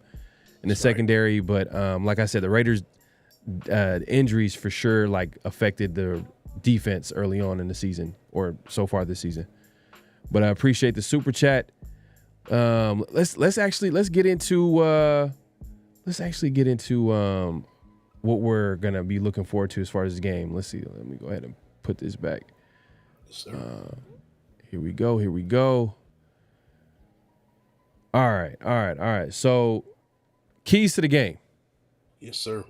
in the secondary. But like I said, the Raiders injuries for sure like affected the defense early on in the season or so far this season. But I appreciate the super chat. Let's get into what we're gonna be looking forward to as far as this game. Let's see. Let me go ahead and put this back. Yes, sir. Here we go. All right. So, keys to the game. Yes, sir.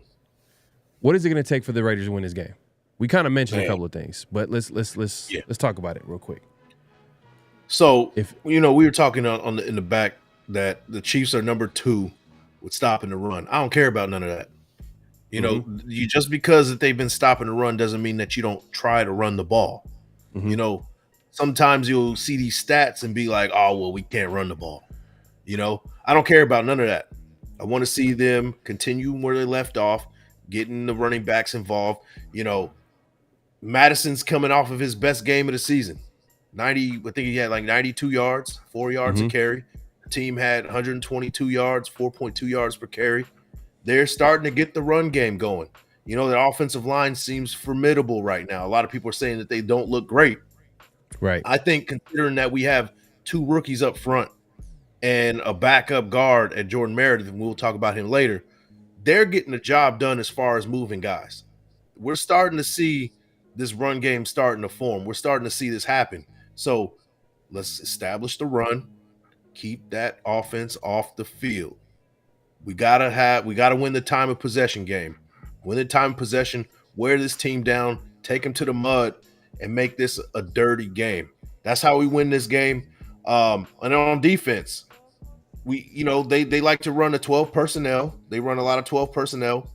What is it going to take for the Raiders to win this game? We kind of mentioned a couple of things, but let's talk about it real quick. So, we were talking in the back that the Chiefs are number 2 with stopping the run. I don't care about none of that. You know, just because that they've been stopping the run doesn't mean that you don't try to run the ball. You know, sometimes you'll see these stats and be like, oh, well, we can't run the ball. You know, I don't care about none of that. I want to see them continue where they left off, getting the running backs involved. You know, Madison's coming off of his best game of the season. I think he had like 92 yards, 4 yards a carry. The team had 122 yards, 4.2 yards per carry. They're starting to get the run game going. You know, the offensive line seems formidable right now. A lot of people are saying that they don't look great. Right. I think considering that we have 2 rookies up front and a backup guard at Jordan Meredith, and we'll talk about him later, they're getting the job done as far as moving guys. We're starting to see this run game starting to form. We're starting to see this happen. So let's establish the run, keep that offense off the field. We gotta win the time of possession game. Win the time of possession, wear this team down, take them to the mud, and make this a dirty game. That's how we win this game. And on defense, they like to run a 12 personnel. They run a lot of 12 personnel.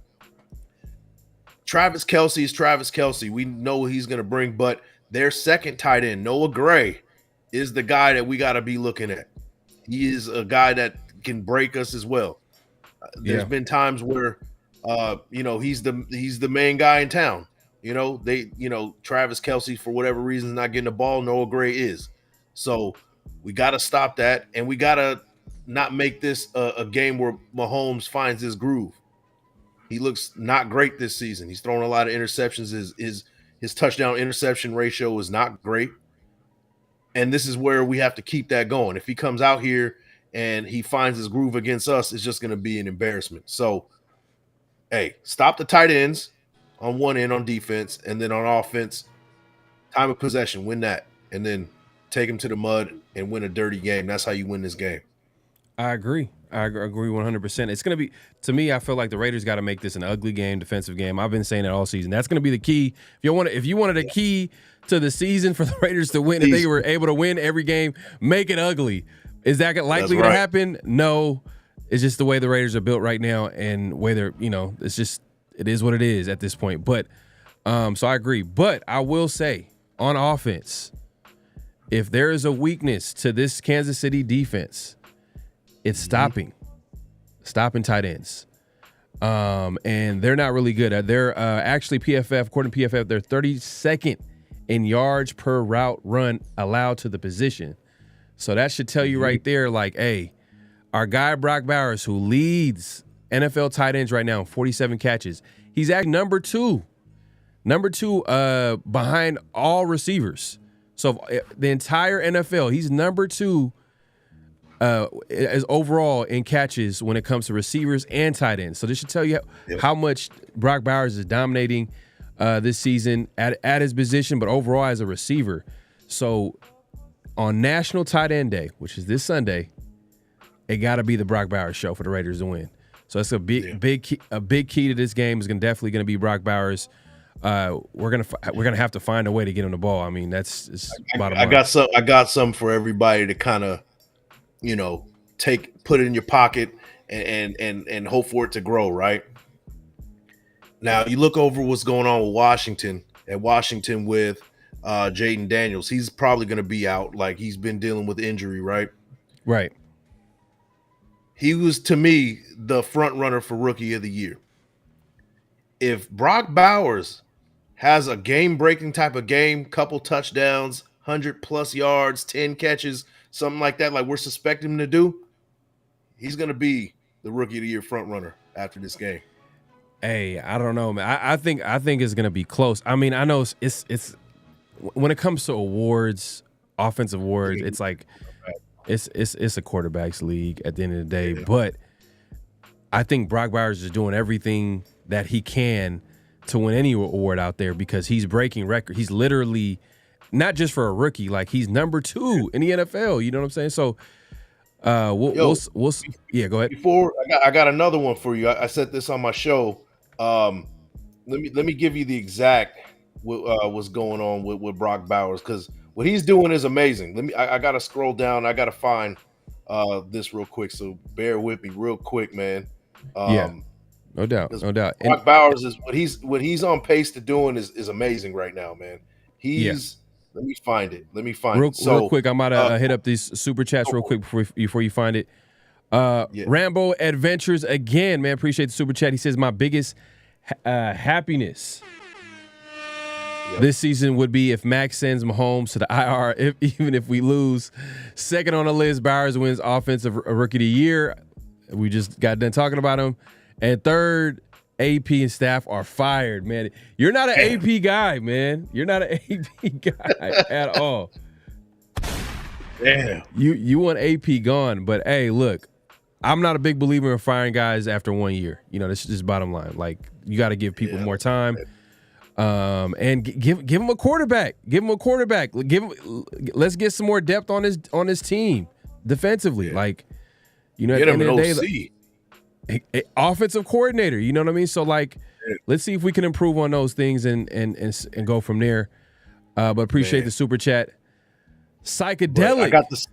Travis Kelce is Travis Kelce. We know what he's going to bring, but their second tight end, Noah Gray, is the guy that we got to be looking at. He is a guy that can break us as well. There's been times where, he's the main guy in town. Travis Kelce, for whatever reason, is not getting the ball. Noah Gray is. So we got to stop that, and we got to not make this a game where Mahomes finds his groove. He looks not great this season. He's throwing a lot of interceptions. His touchdown interception ratio is not great. And this is where we have to keep that going. If he comes out here and he finds his groove against us, it's just going to be an embarrassment. So, hey, stop the tight ends on one end on defense, and then on offense, time of possession, win that. And then take them to the mud, and win a dirty game. That's how you win this game. I agree. I agree 100%. It's going to be, to me, I feel like the Raiders got to make this an ugly game, defensive game. I've been saying it all season. That's going to be the key. If you wanted a key to the season for the Raiders to win, if they were able to win every game, make it ugly. Is that likely to happen? No. It's just the way the Raiders are built right now, and way they're, it's just, it is what it is at this point. But, so I agree. But I will say, on offense, if there is a weakness to this Kansas City defense, it's stopping tight ends. And they're not really good. They're actually according to PFF, they're 32nd in yards per route run allowed to the position. So that should tell you right there, like, hey, our guy Brock Bowers, who leads NFL tight ends right now, 47 catches, he's at number two behind all receivers. So the entire NFL, he's number two as overall in catches when it comes to receivers and tight ends. So this should tell you how much Brock Bowers is dominating this season at his position, but overall as a receiver. So on National Tight End Day, which is this Sunday, it got to be the Brock Bowers show for the Raiders to win. So it's a big key to this game is definitely going to be Brock Bowers. We're gonna have to find a way to get him the ball. I mean, it's bottom line. I got some for everybody to kind of, put it in your pocket and hope for it to grow, right? Now you look over what's going on with Washington with Jaden Daniels. He's probably going to be out. Like, he's been dealing with injury, right? Right. He was, to me, the front runner for Rookie of the Year. If Brock Bowers has a game-breaking type of game, couple touchdowns, 100+ yards, 10 catches, something like that, like we're suspecting him to do, he's going to be the Rookie of the Year front runner after this game. Hey, I don't know, man. I think it's going to be close. I mean, I know it's when it comes to awards, offensive awards, it's like it's a quarterback's league at the end of the day. Yeah. But I think Brock Bowers is doing everything that he can to win any award out there because he's breaking record. He's literally not just for a rookie, like he's number 2 in the NFL. You know what I'm saying? So we'll go ahead. Before I got another one for you. I said this on my show. Let me give you the exact what's going on with Brock Bowers, because what he's doing is amazing. I gotta scroll down. I gotta find this real quick. So bear with me real quick, man. No doubt. Brock Bowers is what he's on pace to doing is amazing right now, man. Let me find it. Real quick, I'm about to hit up these super chats real quick before you find it. Rambo Adventures again, man. Appreciate the super chat. He says my biggest happiness this season would be if Maxx sends Mahomes to the IR. Even if we lose, second on the list, Bowers wins Offensive Rookie of the Year. We just got done talking about him. And third, AP and staff are fired, man. You're not an AP guy, man. You're not an AP guy at all. Damn. You want AP gone, but hey, look, I'm not a big believer in firing guys after 1 year. This is just bottom line. Like, you got to give people more time, and give him a quarterback. Let's get some more depth on his team defensively. Like, at the end of the day, offensive coordinator. You know what I mean? So like, let's see if we can improve on those things and go from there. But appreciate the super chat. Psychedelic. I got this.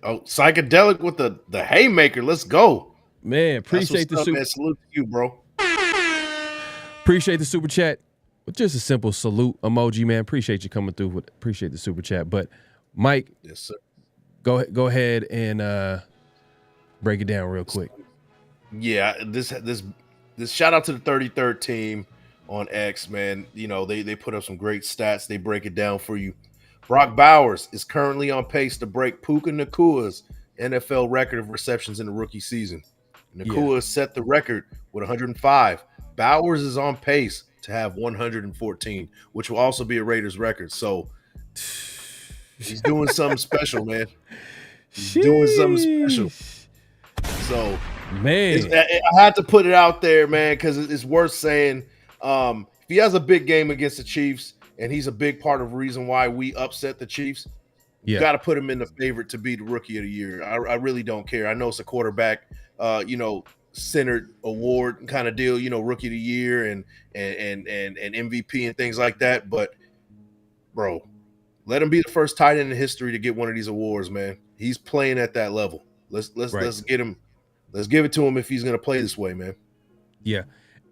Oh, psychedelic with the haymaker. Let's go, man. Appreciate the super. Salute to you, bro. Appreciate the super chat. With just a simple salute emoji, man. Appreciate you coming through. Appreciate the super chat. But Mike, yes, sir. Go ahead and break it down real quick. Yeah, this shout out to the 33rd team on X, man. They put up some great stats. They break it down for you. Brock Bowers is currently on pace to break Puka Nacua's NFL record of receptions in the rookie season. Nakua set the record with 105. Bowers is on pace to have 114, which will also be a Raiders record. So he's doing something special, man. He's doing something special. So, man, I had to put it out there, man, because it's worth saying. If he has a big game against the Chiefs, and he's a big part of the reason why we upset the Chiefs, You Yeah. got to put him in the favorite to be the rookie of the year. I really don't care. I know it's a quarterback, centered award kind of deal, rookie of the year and MVP and things like that. But bro, let him be the first tight end in history to get one of these awards, man. He's playing at that level. Let's get him. Let's give it to him if he's going to play this way, man. Yeah.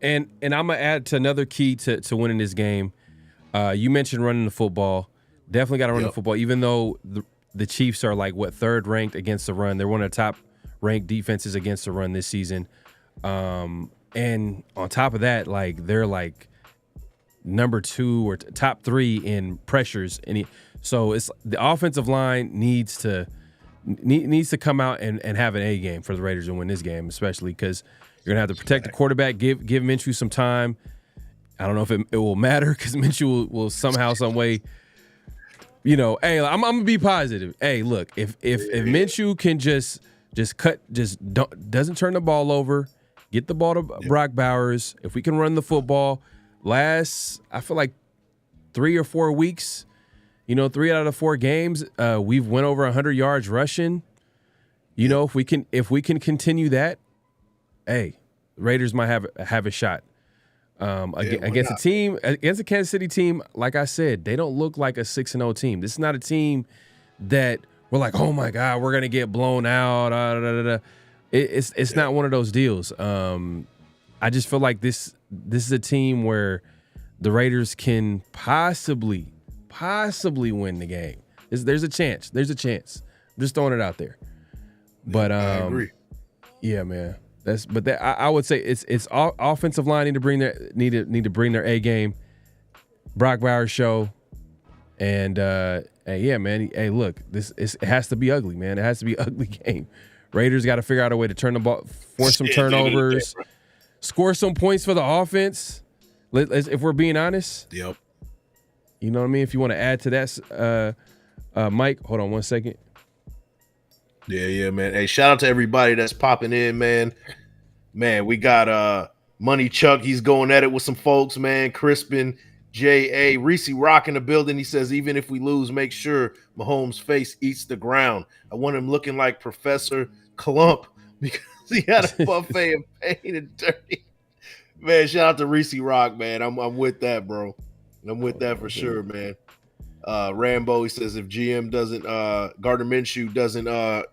And I'm going to add to another key to winning this game. You mentioned running the football. Definitely got to run the football, even though the Chiefs are like, third ranked against the run. They're one of the top ranked defenses against the run this season. And on top of that, like they're like number 2 or top 3 in pressures. So it's the offensive line needs to come out and have an A game for the Raiders and win this game, especially because you're gonna have to protect the quarterback, give Minshew some time. I don't know if it will matter because Minshew will somehow, some way, hey, I'm gonna be positive. Hey, look, if Minshew can doesn't turn the ball over, get the ball to Brock Bowers. If we can run the football, I feel like 3 or 4 weeks, 3 out of the 4 games, we've went over 100 yards rushing. If we can continue that, hey, Raiders might have a shot. Against a Kansas City team, like I said, they don't look like a 6-0 team. This is not a team that we're like, oh my God, we're gonna get blown out. It's not one of those deals. I just feel like this is a team where the Raiders can possibly win the game. There's a chance. I'm just throwing it out there. But I agree. Yeah, man. I would say it's offensive line need to bring their A game. Brock Bowers show, and yeah, man. Hey, look, it has to be ugly, man. It has to be an ugly game. Raiders got to figure out a way to turn the ball, force some turnovers, score some points for the offense. If we're being honest. Yep. You know what I mean? If you want to add to that, Mike, hold on one second. Yeah, man. Hey, shout out to everybody that's popping in, man. Man, we got Money Chuck. He's going at it with some folks, man. Crispin, J.A. Reese Rock in the building. He says, even if we lose, make sure Mahomes' face eats the ground. I want him looking like Professor Clump because he had a buffet of pain and dirty. Man, shout out to Reese Rock, man. I'm with that, bro. I'm with that for sure, man. Rambo, he says, if GM doesn't, Gardner Minshew doesn't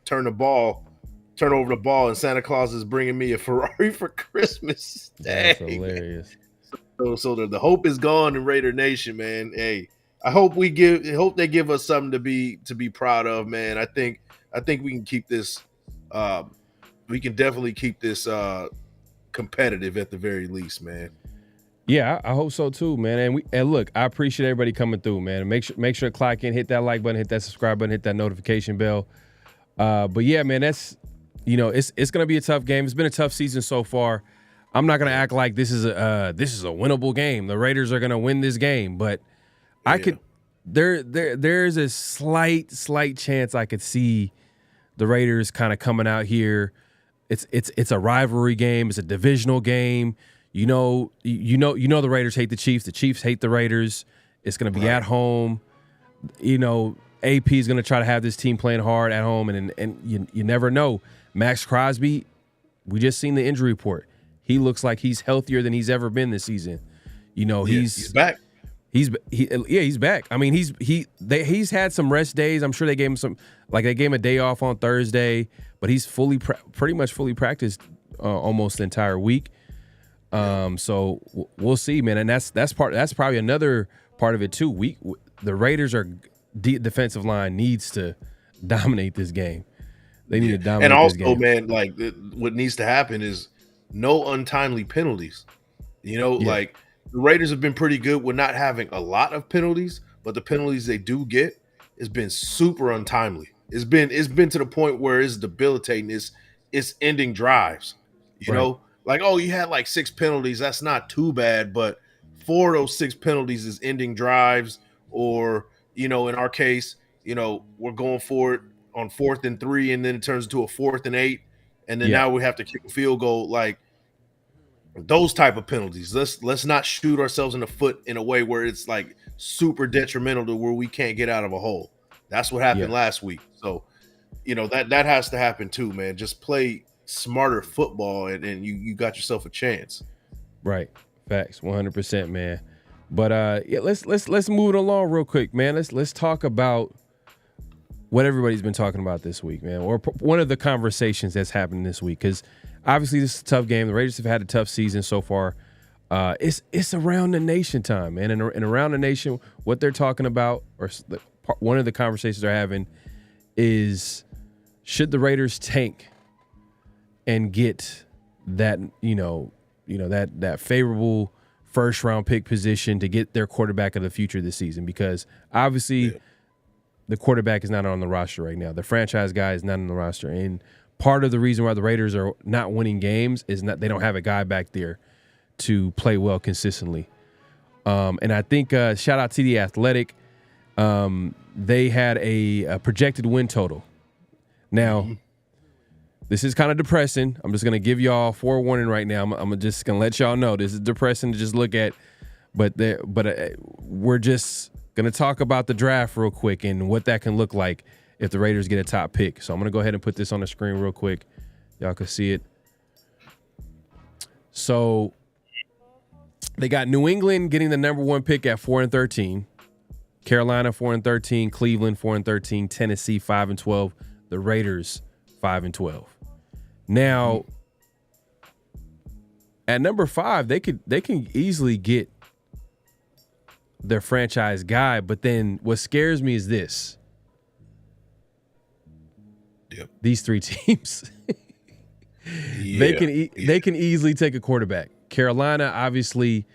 turn over the ball, and Santa Claus is bringing me a Ferrari for Christmas. That's hilarious. So the hope is gone in Raider Nation, man. Hey, I hope they give us something to be proud of, man. I think we can keep this. We can definitely keep this competitive at the very least, man. Yeah, I hope so too, man. And look, I appreciate everybody coming through, man. Make sure to clock in, hit that like button, hit that subscribe button, hit that notification bell. But yeah, man, that's it's gonna be a tough game. It's been a tough season so far. I'm not gonna act like this is a winnable game. The Raiders are gonna win this game, but there's a slight chance I could see the Raiders kind of coming out here. It's a rivalry game. It's a divisional game. You know the Raiders hate the Chiefs. The Chiefs hate the Raiders. It's going to be at home. AP is going to try to have this team playing hard at home, and you never know. Maxx Crosby, we just seen the injury report. He looks like he's healthier than he's ever been this season. He's back. He's back. I mean, he's had some rest days. I'm sure they gave him a day off on Thursday, but he's pretty much fully practiced almost the entire week. So we'll see, man. And that's probably another part of it too. The Raiders defensive line needs to dominate this game. They need to dominate this game. And also, man, what needs to happen is no untimely penalties. Like the Raiders have been pretty good with not having a lot of penalties, but the penalties they do get has been super untimely. It's been to the point where it's debilitating. It's ending drives. You know? Like, oh, you had like 6 penalties. That's not too bad, but 4 of those 6 penalties is ending drives, or in our case, we're going for it on 4th and 3, and then it turns into a 4th and 8, and then now we have to kick a field goal. Like those type of penalties. Let's not shoot ourselves in the foot in a way where it's like super detrimental to where we can't get out of a hole. That's what happened last week. So, that has to happen too, man. Just play smarter football, and you got yourself a chance. Right. Facts. 100%, man. But let's move it along real quick, man. Let's talk about what everybody's been talking about this week, man, or one of the conversations that's happening this week. Because obviously this is a tough game. The Raiders have had a tough season so far. It's around the nation time, man, and around the nation, what they're talking about, or one of the conversations they're having, is should the Raiders tank and get that that favorable first round pick position to get their quarterback of the future this season, because obviously the quarterback is not on the roster right now. The franchise guy is not on the roster. And part of the reason why the Raiders are not winning games is they don't have a guy back there to play well consistently. And I think shout out to The Athletic. They had a projected win total. Now, this is kind of depressing. I'm just going to give y'all forewarning right now. I'm just going to let y'all know this is depressing to just look at. But we're just going to talk about the draft real quick and what that can look like if the Raiders get a top pick. So I'm going to go ahead and put this on the screen real quick. Y'all can see it. So they got New England getting the number 1 pick at 4-13. Carolina 4-13. Cleveland 4-13. Tennessee 5-12. The Raiders 5-12. Now, at number 5, they can easily get their franchise guy, but then what scares me is this. Yep. These 3 teams, they can easily take a quarterback. Carolina, obviously,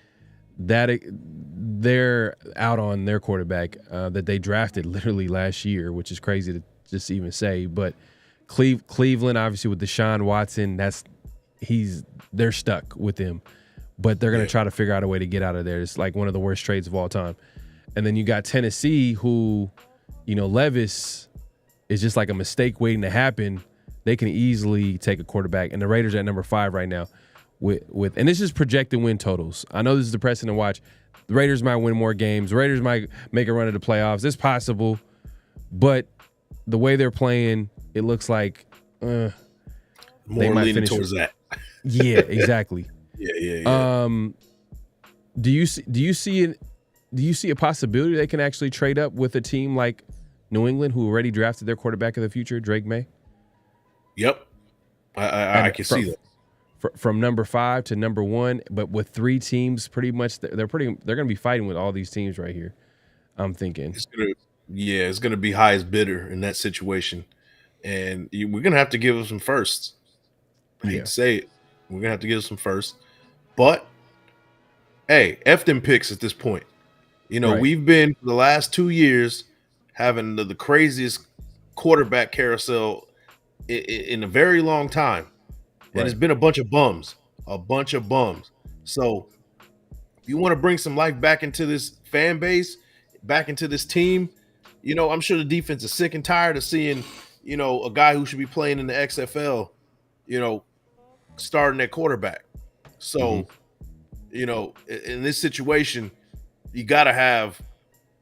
they're out on their quarterback that they drafted literally last year, which is crazy to just even say, but Cleveland, obviously, with Deshaun Watson, they're stuck with him, but they're going to try to figure out a way to get out of there. It's like one of the worst trades of all time. And then you got Tennessee, who, Levis is just like a mistake waiting to happen. They can easily take a quarterback, and the Raiders are at number 5 right now. And this is projected win totals. I know this is depressing to watch. The Raiders might win more games. The Raiders might make a run at the playoffs. It's possible, but the way they're playing, it looks like more they might leaning finish towards that. Yeah, exactly. Yeah. Do you see a possibility they can actually trade up with a team like New England, who already drafted their quarterback of the future, Drake May? Yep, I can see that. From number 5 to number 1, but with 3 teams, pretty much they're going to be fighting with all these teams right here. I'm thinking it's going to be highest bidder in that situation. And we're going to have to give them some firsts. I hate to say it. We're going to have to give them some firsts. But, hey, F them picks at this point. We've been, for the last 2 years, having the craziest quarterback carousel in a very long time. And it's been a bunch of bums. So, if you want to bring some life back into this fan base, back into this team, I'm sure the defense is sick and tired of seeing a guy who should be playing in the XFL, starting at quarterback. So, in this situation, you got to have,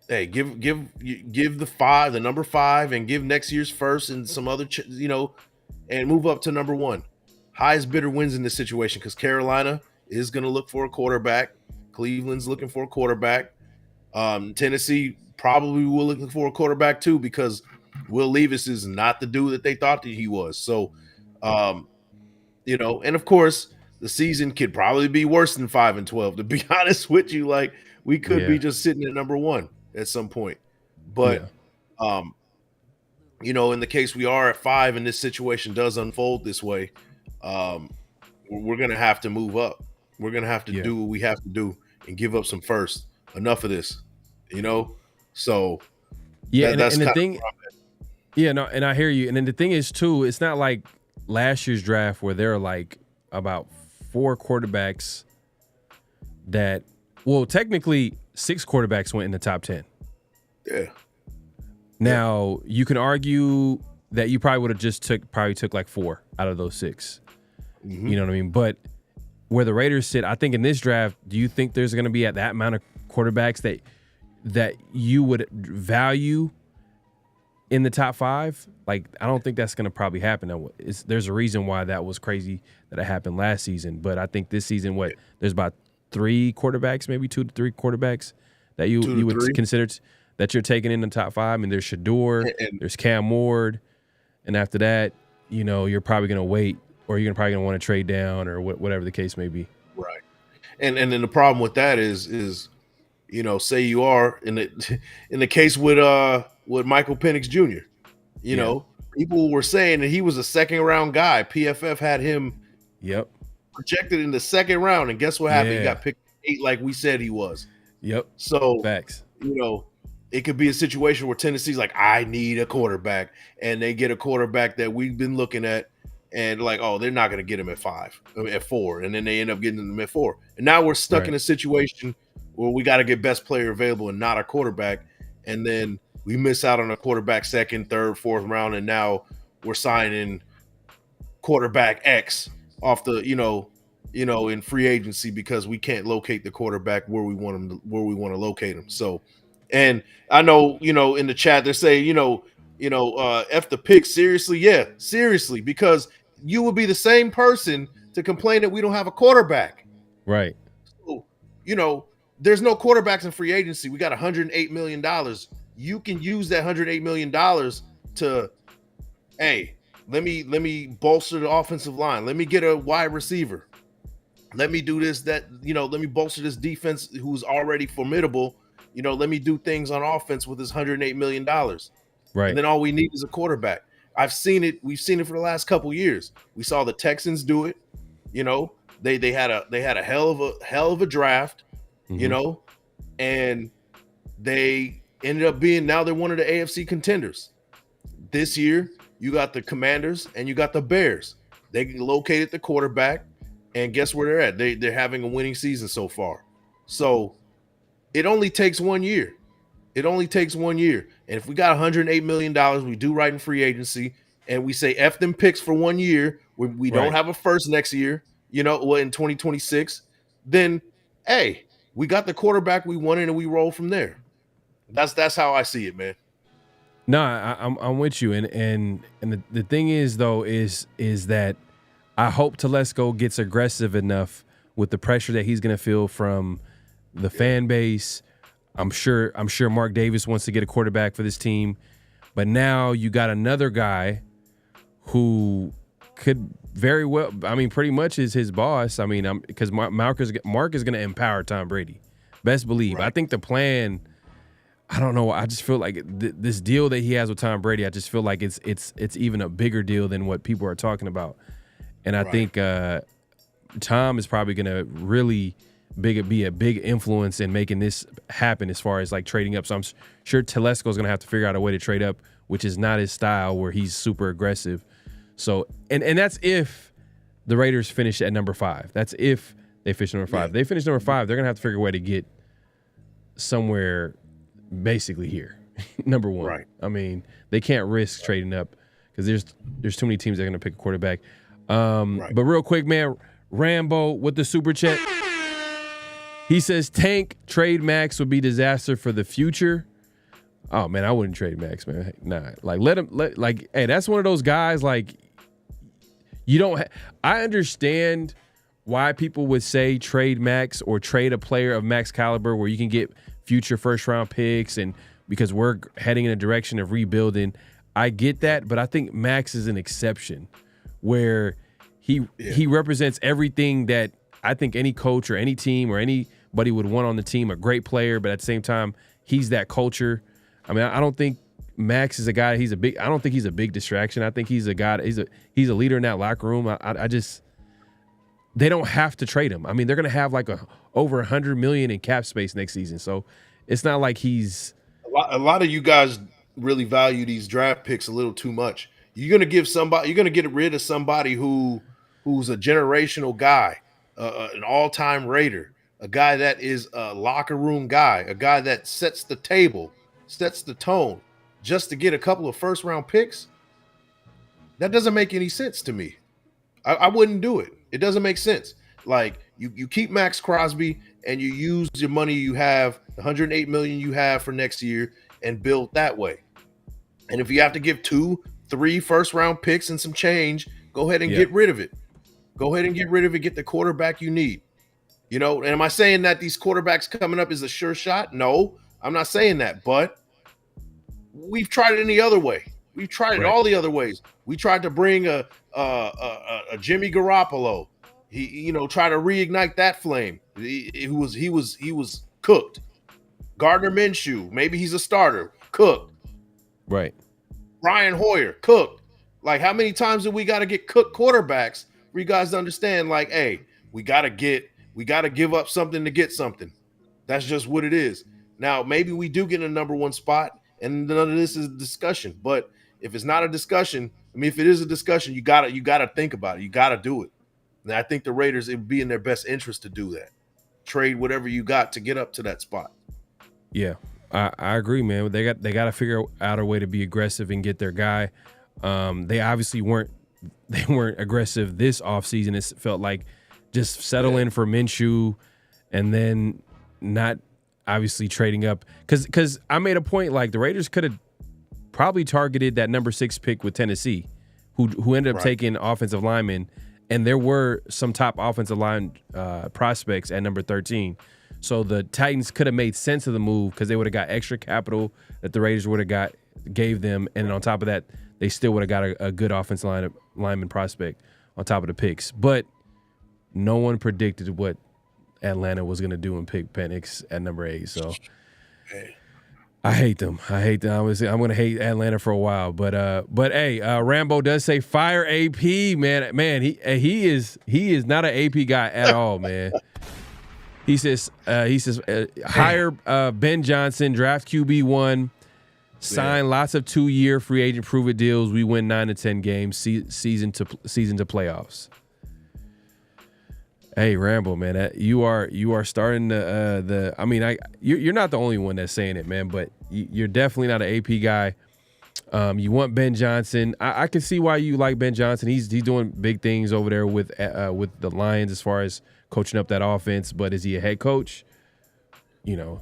give the number 5, and give next year's first and some other, and move up to number 1. Highest bidder wins in this situation, because Carolina is going to look for a quarterback. Cleveland's looking for a quarterback. Tennessee probably will look for a quarterback too, because Will Levis is not the dude that they thought that he was. So, and of course, the season could probably be worse than 5-12. To be honest with you, like, we could be just sitting at number 1 at some point. But, in the case we are at 5 and this situation does unfold this way, we're going to have to move up. We're going to have to do what we have to do and give up some first. Enough of this, So, that's and the thing. Yeah, no, and I hear you. And then the thing is, too, it's not like last year's draft where there are like about 4 quarterbacks that, well, technically 6 quarterbacks went in the top 10. Yeah. Now, you can argue that you probably would have just took like 4 out of those 6. Mm-hmm. You know what I mean? But where the Raiders sit, I think in this draft, do you think there's going to be at that amount of quarterbacks that you would value in the top 5, like I don't think that's going to probably happen. There's a reason why that was crazy that it happened last season, but I think this season, there's about 3 quarterbacks, maybe 2 to 3 quarterbacks that you would consider that you're taking in the top 5. I mean, there's Shador, there's Cam Ward, and after that, you're probably going to wait, or you're probably going to want to trade down, or whatever the case may be. Right. And then the problem with that is say you are in the case with Michael Penix Jr. People were saying that he was a second round guy. PFF had him projected in the second round, and guess what happened? He got picked 8 like we said he was. Yep. So facts. It could be a situation where Tennessee's like, I need a quarterback, and they get a quarterback that we've been looking at, and like, oh, they're not going to get him at 4, and then they end up getting him at 4, and now we're stuck in a situation where we got to get best player available and not a quarterback, and then we miss out on a quarterback 2nd, 3rd, 4th round, and now we're signing quarterback X off the in free agency because we can't locate the quarterback where we want to locate him. So, and I know in the chat they're saying F the pick. Seriously, yeah, seriously, because you would be the same person to complain that we don't have a quarterback, right? So, there's no quarterbacks in free agency. We got $108 million. You can use that $108 million to, hey, let me bolster the offensive line. Let me get a wide receiver. Let me do this, that, let me bolster this defense who's already formidable. Let me do things on offense with this $108 million. Right. And then all we need is a quarterback. I've seen it. We've seen it for the last couple years. We saw the Texans do it. They had a hell of a draft, and they ended up being, now they're one of the AFC contenders. This year, you got the Commanders and you got the Bears. They located the quarterback, and guess where they're at? They're having a winning season so far. So it only takes 1 year. It only takes 1 year. And if we got $108 million, we do right in free agency, and we say F them picks for 1 year, we don't have a first next year, in 2026, then, hey, we got the quarterback we wanted and we roll from there. That's how I see it, man. No, I'm with you, and the thing is though is that I hope Telesco gets aggressive enough with the pressure that he's going to feel from the fan base. I'm sure Mark Davis wants to get a quarterback for this team, but now you got another guy who could very well, I mean, pretty much is his boss. I mean, because Mark is going to empower Tom Brady. Best believe. Right. I think the plan, I don't know. I just feel like this deal that he has with Tom Brady, I just feel like it's even a bigger deal than what people are talking about. And I think Tom is probably going to really be a big influence in making this happen as far as like trading up. So I'm sure Telesco is going to have to figure out a way to trade up, which is not his style, where he's super aggressive. So and that's if the Raiders finish at number 5. That's if they finish number 5. Yeah. If they finish number 5, they're going to have to figure a way to get somewhere basically here. Number 1. Right. I mean, they can't risk trading up because there's too many teams that are going to pick a quarterback. But real quick, man, Rambo with the super chat. He says Tank trade Maxx would be disaster for the future. Oh man, I wouldn't trade Maxx, man. Nah, like hey, that's one of those guys. Like, you don't. I understand why people would say trade Maxx or trade a player of Maxx caliber where you can get future first round picks, and because we're heading in a direction of rebuilding. I get that, but I think Maxx is an exception where he represents everything that I think any coach or any team or anybody would want on the team. A great player, but at the same time, he's that culture. I mean, I don't think Maxx is a guy. I don't think he's a big distraction. I think he's a guy. He's a leader in that locker room. I just, they don't have to trade him. I mean, they're gonna have like over $100 million in cap space next season. So it's not like he's a lot of you guys really value these draft picks a little too much. You're gonna get rid of somebody who's a generational guy, an all-time Raider, a guy that is a locker room guy, a guy that sets the table, sets the tone, just to get a couple of first-round picks. That doesn't make any sense to me. I wouldn't do it. It doesn't make sense. Like, you keep Maxx Crosby and you use your money you have, the $108 million you have for next year, and build that way. And if you have to give 2-3 first-round picks and some change, go ahead and Yeah. get rid of it. Go ahead and get rid of it. Get the quarterback you need. You know, and am I saying that these quarterbacks coming up is a sure shot? No, I'm not saying that. But we've tried it any other way. We've tried it Right. all the other ways. We tried to bring a Jimmy Garoppolo. He tried to reignite that flame. He was cooked. Gardner Minshew, maybe he's a starter, cooked. Right. Brian Hoyer, cooked. Like, how many times do we got to get cooked quarterbacks for you guys to understand? Like, hey, we got to give up something to get something. That's just what it is. Now, maybe we do get in a number one spot, and none of this is a discussion. But if it's not a discussion, I mean, if it is a discussion, you gotta think about it. You gotta do it. And I think the Raiders, it would be in their best interest to do that. Trade whatever you got to get up to that spot. Yeah, I agree, man. They got to figure out a way to be aggressive and get their guy. They obviously weren't aggressive this offseason. It felt like just settle in for Minshew and then not obviously trading up. Because I made a point, like, the Raiders could have probably targeted that number 6 pick with Tennessee, who ended up taking offensive linemen, and there were some top offensive line prospects at number 13. So the Titans could have made sense of the move because they would have got extra capital that the Raiders would have gave them, and on top of that, they still would have got a good offensive lineman prospect on top of the picks. But no one predicted what Atlanta was going to do and pick Penix at number 8. So I hate them. I'm going to hate Atlanta for a while. But hey, Rambo does say fire AP, man. Man, he is not an AP guy at all, man. He says hire Ben Johnson, draft QB1, sign lots of 2-year free agent prove it deals. We win 9 to 10 games, season to playoffs. Hey, Rambo, man, you are starting you're not the only one that's saying it, man, but you're definitely not an AP guy. You want Ben Johnson. I can see why you like Ben Johnson. He's doing big things over there with the Lions as far as coaching up that offense. But is he a head coach? You know,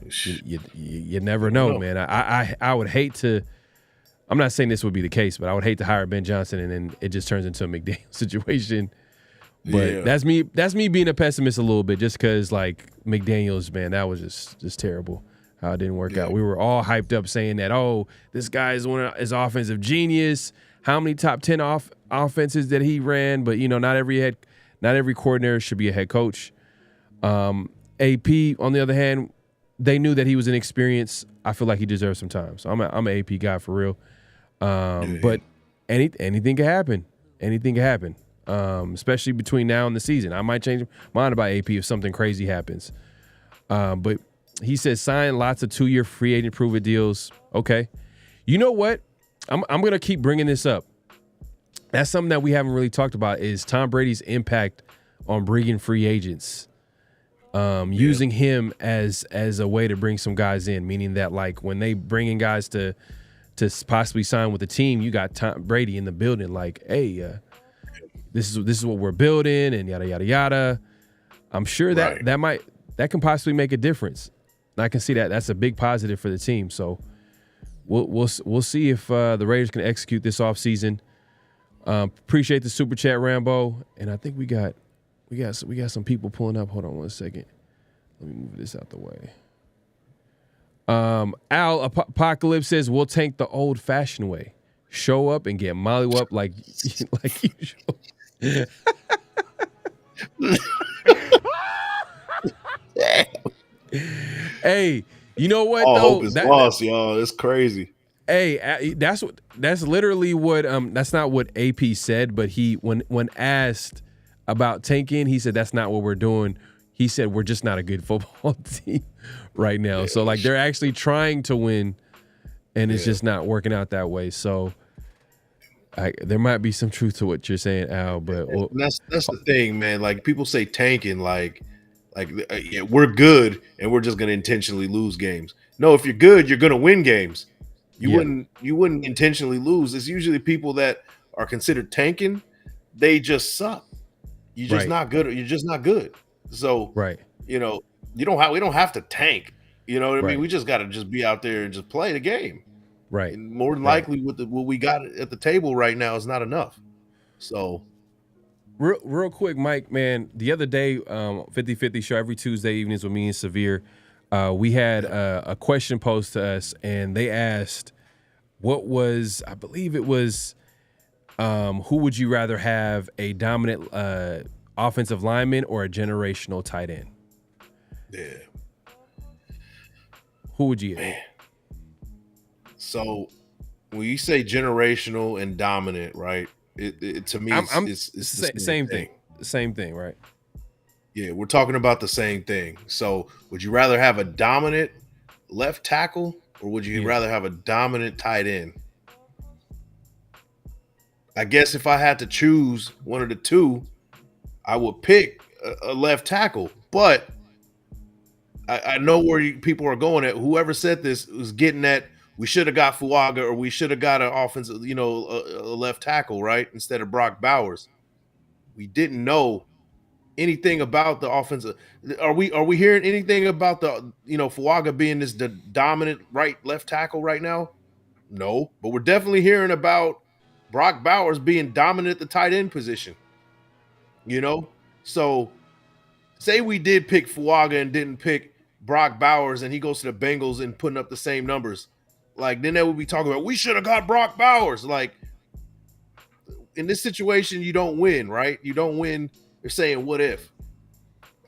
you never know, man. I would hate to. I'm not saying this would be the case, but I would hate to hire Ben Johnson and then it just turns into a McDaniel situation. But that's me being a pessimist a little bit, just because, like, McDaniels, man, that was just terrible how it didn't work out. We were all hyped up saying that, oh, this guy is offensive genius. How many top 10 offenses that he ran? But, you know, not every coordinator should be a head coach. AP, on the other hand, they knew that he was inexperienced. I feel like he deserves some time. So I'm an AP guy for real. But anything can happen. Anything can happen. Especially between now and the season. I might change my mind about AP if something crazy happens. But he says sign lots of 2-year free agent prove it deals. Okay. You know what? I'm going to keep bringing this up. That's something that we haven't really talked about is Tom Brady's impact on bringing free agents. Using him as a way to bring some guys in, meaning that, like, when they bring in guys to possibly sign with the team, you got Tom Brady in the building like, hey, this is what we're building and yada, yada, yada. I'm sure that can possibly make a difference. And I can see that that's a big positive for the team. So we'll see if the Raiders can execute this offseason. Appreciate the super chat, Rambo. And I think we got some people pulling up. Hold on one second. Let me move this out the way. Al Apocalypse says we'll tank the old-fashioned way. Show up and get mollywhopped like usual. Hey, you know what? All though? hope is lost, y'all. It's crazy. Hey, that's literally what that's not what AP said, but he when asked about tanking, he said that's not what we're doing. He said we're just not a good football team right now. Yeah. So, like, they're actually trying to win, and it's just not working out that way. So there might be some truth to what you're saying, Al, but that's the thing, man. Like, people say tanking, like we're good and we're just gonna intentionally lose games. No, if you're good, you're gonna win games. You wouldn't intentionally lose. It's usually people that are considered tanking, they just suck. You're just not good. You're just not good. So you know, we don't have to tank. You know what I mean? We just gotta just be out there and just play the game. Right. And more than Right. likely, with what we got at the table right now is not enough. So, Real quick, Mike, man, the other day, 50-50 show every Tuesday evenings with me and Severe, we had a question posed to us, and they asked, what was, I believe it was, who would you rather have, a dominant offensive lineman or a generational tight end? yeah. Who would you get? So when you say generational and dominant, right? It to me, it's the same thing. Same thing, right? Yeah, we're talking about the same thing. So would you rather have a dominant left tackle or would you rather have a dominant tight end? I guess if I had to choose one of the two, I would pick a left tackle. But I know where people are going at. Whoever said this was getting at we should have got Fuaga or we should have got an offensive, a left tackle, right? Instead of Brock Bowers. We didn't know anything about the offensive. Are we hearing anything about the, Fuaga being the dominant left tackle right now? No, but we're definitely hearing about Brock Bowers being dominant at the tight end position. So say we did pick Fuaga and didn't pick Brock Bowers and he goes to the Bengals and putting up the same numbers. Like, then they would be talking about, we should have got Brock Bowers. Like, in this situation, you don't win, right? You don't win. They're saying, what if?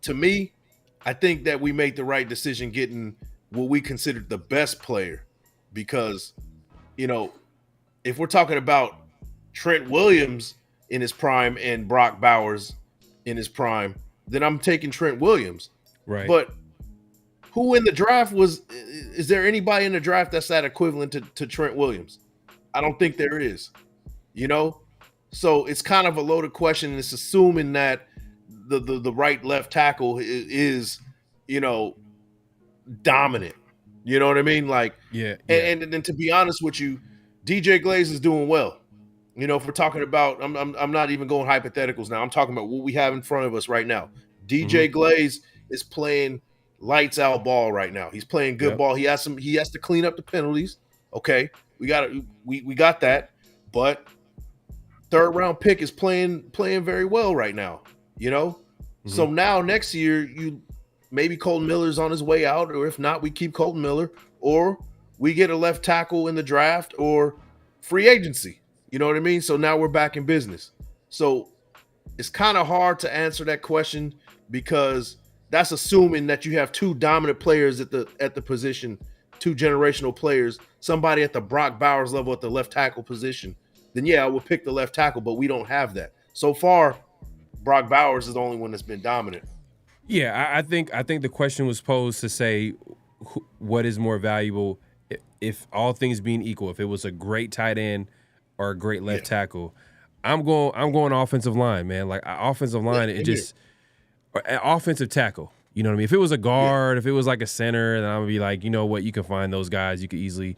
To me, I think that we made the right decision getting what we considered the best player because, if we're talking about Trent Williams in his prime and Brock Bowers in his prime, then I'm taking Trent Williams. Right. But who in the draft is there anybody in the draft that's that equivalent to Trent Williams? I don't think there is, So it's kind of a loaded question. And it's assuming that the right left tackle is, dominant. You know what I mean? Like, yeah. And to be honest with you, DJ Glaze is doing well. If we're talking about, I'm not even going hypotheticals now. I'm talking about what we have in front of us right now. DJ Glaze is playing lights out ball right now. He's playing good ball. He has to clean up the penalties. Okay, we got that. But third round pick is playing very well right now. So now next year maybe Colton Miller's on his way out, or if not, we keep Colton Miller, or we get a left tackle in the draft or free agency. You know what I mean? So now we're back in business. So it's kind of hard to answer that question because that's assuming that you have two dominant players at the position, two generational players, somebody at the Brock Bowers level at the left tackle position. Then yeah, I would pick the left tackle, but we don't have that. So far, Brock Bowers is the only one that's been dominant. Yeah, I think the question was posed to say what is more valuable if all things being equal, if it was a great tight end or a great left tackle. I'm going offensive line, man. Like offensive line, offensive tackle. You know what I mean? If it was a guard, if it was like a center, then I would be like, you know what, you can find those guys. You could easily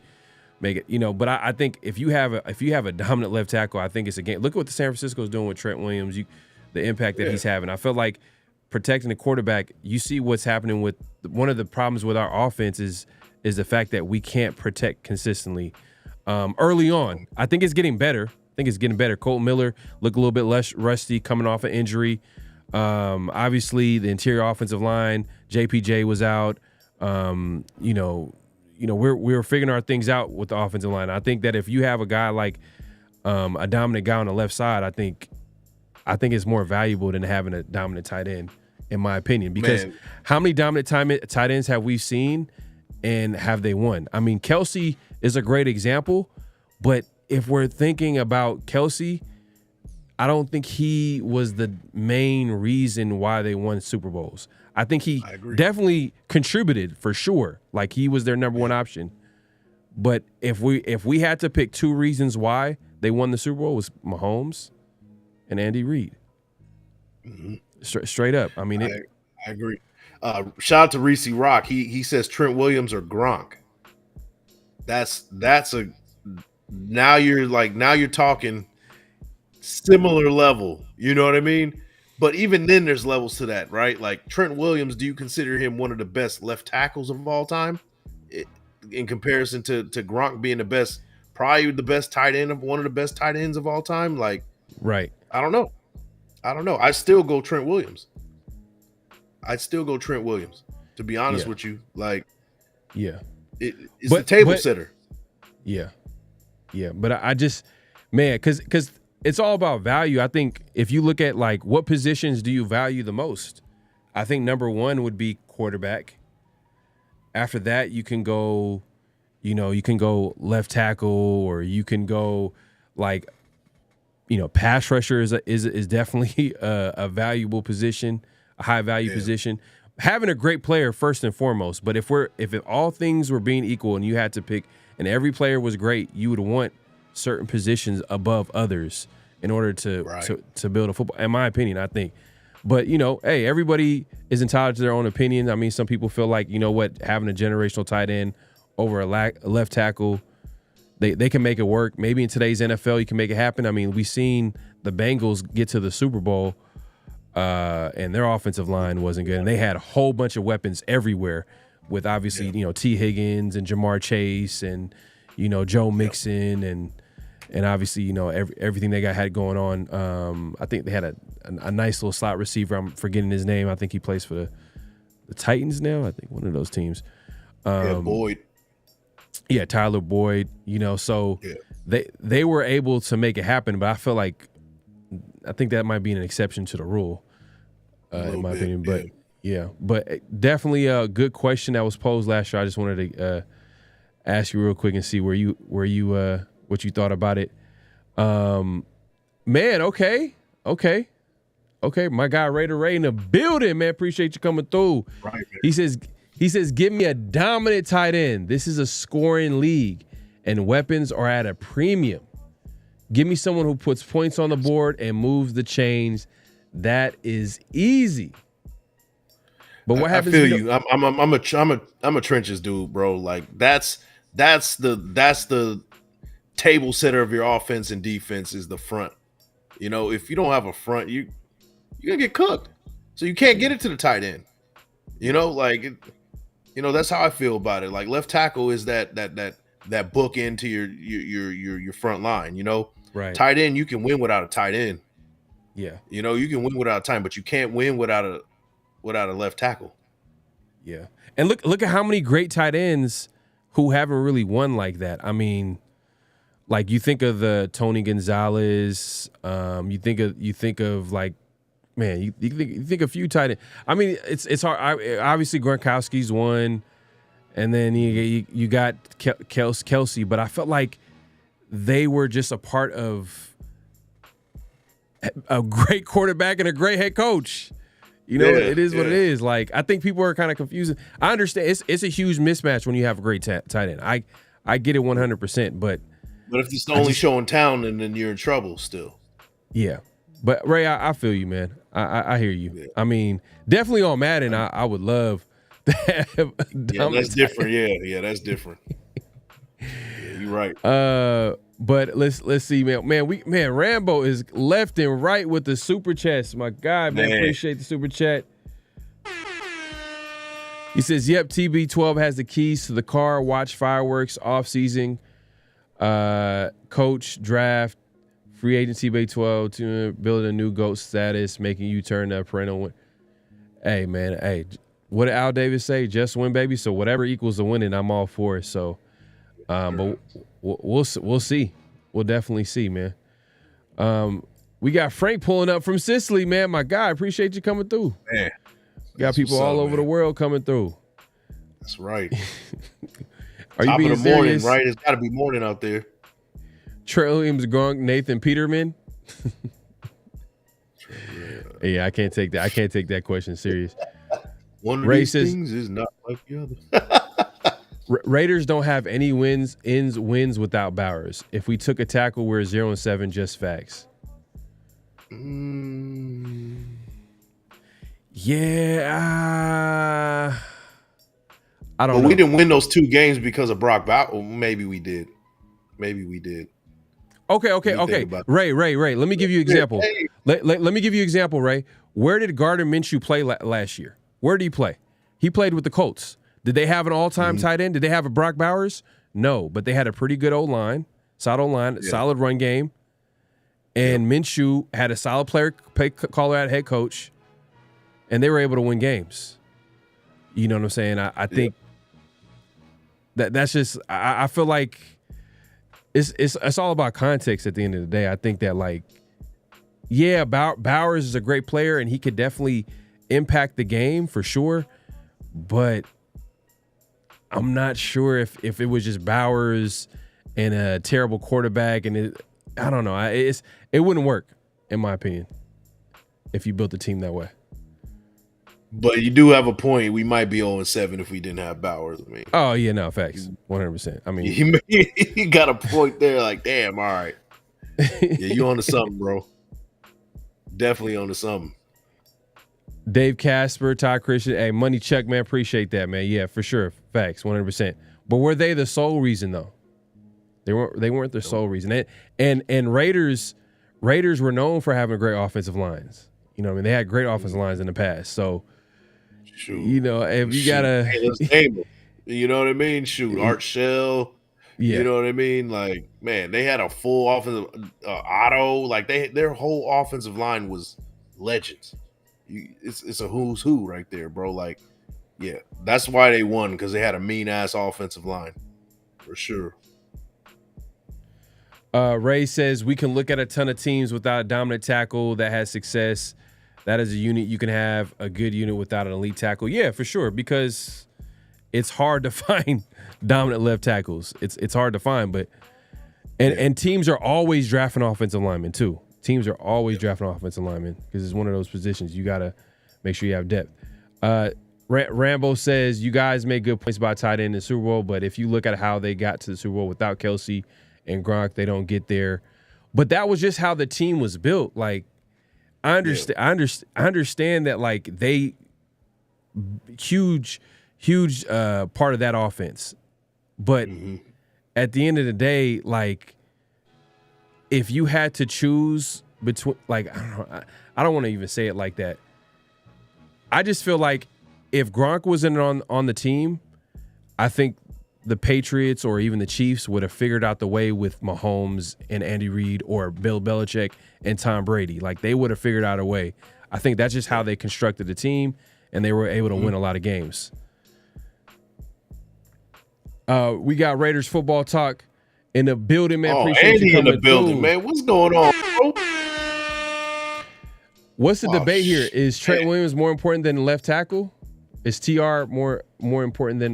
make it, But I think if you have a dominant left tackle, I think it's a game. Look at what the San Francisco is doing with Trent Williams. The impact that he's having. I feel like protecting the quarterback. You see what's happening with one of the problems with our offense is the fact that we can't protect consistently early on. I think it's getting better. Colton Miller looked a little bit less rusty coming off an injury. Obviously, the interior offensive line, JPJ was out. We're figuring our things out with the offensive line. I think that if you have a guy like a dominant guy on the left side, I think it's more valuable than having a dominant tight end, in my opinion. Because how many dominant tight ends have we seen, and have they won? I mean, Kelsey is a great example, but if we're thinking about Kelsey, I don't think he was the main reason why they won Super Bowls. I think he definitely contributed for sure. Like he was their number one option. But if we had to pick two reasons why they won the Super Bowl, it was Mahomes and Andy Reid. Straight up. I mean, I agree. Shout out to Reese Rock. He says Trent Williams or Gronk. That's now you're talking similar level. You know what I mean? But even then, there's levels to that, right? Like Trent Williams, do you consider him one of the best left tackles of all time? in comparison to Gronk being the best, probably the best tight end of one of the best tight ends of all time. Like, Right. I don't know. I still go Trent Williams. To be honest with you, like, yeah, it's the table setter. Yeah. Yeah. But I just, man, because it's all about value. I think if you look at like what positions do you value the most, I think number one would be quarterback. After that, you can go left tackle, or you can go like, pass rusher is definitely a valuable position, a high value position. Having a great player first and foremost, but if all things were being equal and you had to pick, and every player was great, you would want certain positions above others in order to build a football. In my opinion, I think. But hey, everybody is entitled to their own opinions. I mean, some people feel like having a generational tight end over a left tackle, they can make it work. Maybe in today's NFL, you can make it happen. I mean, we've seen the Bengals get to the Super Bowl. And their offensive line wasn't good, and they had a whole bunch of weapons everywhere, with obviously T. Higgins and Jamar Chase and Joe Mixon and obviously everything they had going on. I think they had a nice little slot receiver. I'm forgetting his name. I think he plays for the Titans now. I think one of those teams. Boyd. Yeah, Tyler Boyd. So they were able to make it happen, but I feel like I think that might be an exception to the rule. In my opinion, but but definitely a good question that was posed last year. I just wanted to ask you real quick and see what you thought about it. Man, okay. My guy Raider Ray in the building, man. Appreciate you coming through. Right, man. He says, give me a dominant tight end. This is a scoring league, and weapons are at a premium. Give me someone who puts points on the board and moves the chains. That is easy. But what happens? I feel you. I'm a trenches dude, bro. Like that's the table setter of your offense and defense is the front. If you don't have a front, you're gonna get cooked. So you can't get it to the tight end. That's how I feel about it. Like left tackle is that book into your front line. Right. Tight end, you can win without a tight end. Yeah. You can win without time, but you can't win without a left tackle. Yeah. And look at how many great tight ends who haven't really won like that. I mean, like you think of the Tony Gonzalez, you think of like, man, you think a few tight ends. I mean, it's hard. Obviously Gronkowski's one, and then you got Kelsey, but I felt like they were just a part of a great quarterback and a great head coach. It is what it is. Like, I think people are kind of confused. I understand it's a huge mismatch when you have a great tight end. I get it 100%, but if it's the only show in town, then you're in trouble still. Yeah. But Ray, I feel you, man. I hear you. Yeah. I mean, definitely on Madden, I would love to have that's different. Yeah, that's different. Yeah, you're right. But let's see, man. Rambo is left and right with the super chats. My guy, man, appreciate the super chat. He says, "Yep, TB12 has the keys to the car. Watch fireworks off season, coach draft, free agency Bay 12 to build a new GOAT status, making you turn a parental win." Hey, man. Hey, what did Al Davis say? Just win, baby. So whatever equals the winning, I'm all for it. So. But we'll see. We'll definitely see, man. We got Frank pulling up from Sicily, man. My guy, appreciate you coming through. Man, got people all over the world coming through. That's right. Are Top you being of the morning, serious? right? It's got to be morning out there. Trey Williams, Gronk, Nathan Peterman. Yeah, I can't take that. I can't take that question serious. One of these things is not like the other. Raiders don't have any wins without Bowers. If we took a tackle, we're 0-7. Just facts. Yeah, I don't know. We didn't win those 2 games because of Brock Bowers. Well, maybe we did. Okay. Ray. Let me give you an example. Let me give you an example, Ray. Where did Gardner Minshew play last year? Where did he play? He played with the Colts. Did they have an all-time tight end? Did they have a Brock Bowers? No, but they had a pretty good O-line, solid run game. And Minshew had a solid player caller at head coach, and they were able to win games. You know what I'm saying? I think that's just I feel like it's all about context at the end of the day. I think that Bowers is a great player and he could definitely impact the game for sure, but I'm not sure if it was just Bowers and a terrible quarterback and I don't know. It wouldn't work in my opinion if you built the team that way. But you do have a point. We might be 0-7 if we didn't have Bowers. I mean, oh yeah, no facts, 100%. I mean, he got a point there. Like, damn, all right, yeah, you on to something, bro. Definitely on to something. Dave Casper, Todd Christian, hey, money check, man. Appreciate that, man. Yeah, for sure, facts, 100%. But were they the sole reason though? They weren't the sole reason. And Raiders were known for having great offensive lines. You know what I mean? They had great offensive lines in the past. So, you know, if you gotta, hey, let's name them. You know what I mean? Shoot, Art Shell. Yeah. You know what I mean? Like, man, they had a full offensive Otto. Like their whole offensive line was legends. It's a who's who right there, bro. Like, yeah, that's why they won, because they had a mean ass offensive line for sure. Ray says we can look at a ton of teams without a dominant tackle that has success. That is a unit. You can have a good unit without an elite tackle. Yeah, for sure, because it's hard to find dominant left tackles. It's hard to find, but and teams are always drafting offensive linemen too. Teams are always drafting offensive linemen because it's one of those positions you got to make sure you have depth. Rambo says you guys make good points about tight end in the Super Bowl, but if you look at how they got to the Super Bowl without Kelsey and Gronk, they don't get there. But that was just how the team was built. Like, I understand that, like, they huge part of that offense. But at the end of the day, like, if you had to choose between, like, I don't want to even say it like that. I just feel like if Gronk wasn't on the team, I think the Patriots or even the Chiefs would have figured out the way with Mahomes and Andy Reid or Bill Belichick and Tom Brady. Like, they would have figured out a way. I think that's just how they constructed the team, and they were able to win a lot of games. We got Raiders football talk in the building, man. Appreciate Andy you coming in the building, through. man. What's going on, bro? What's the debate here? Is Trent Williams more important than left tackle? Is TR more important than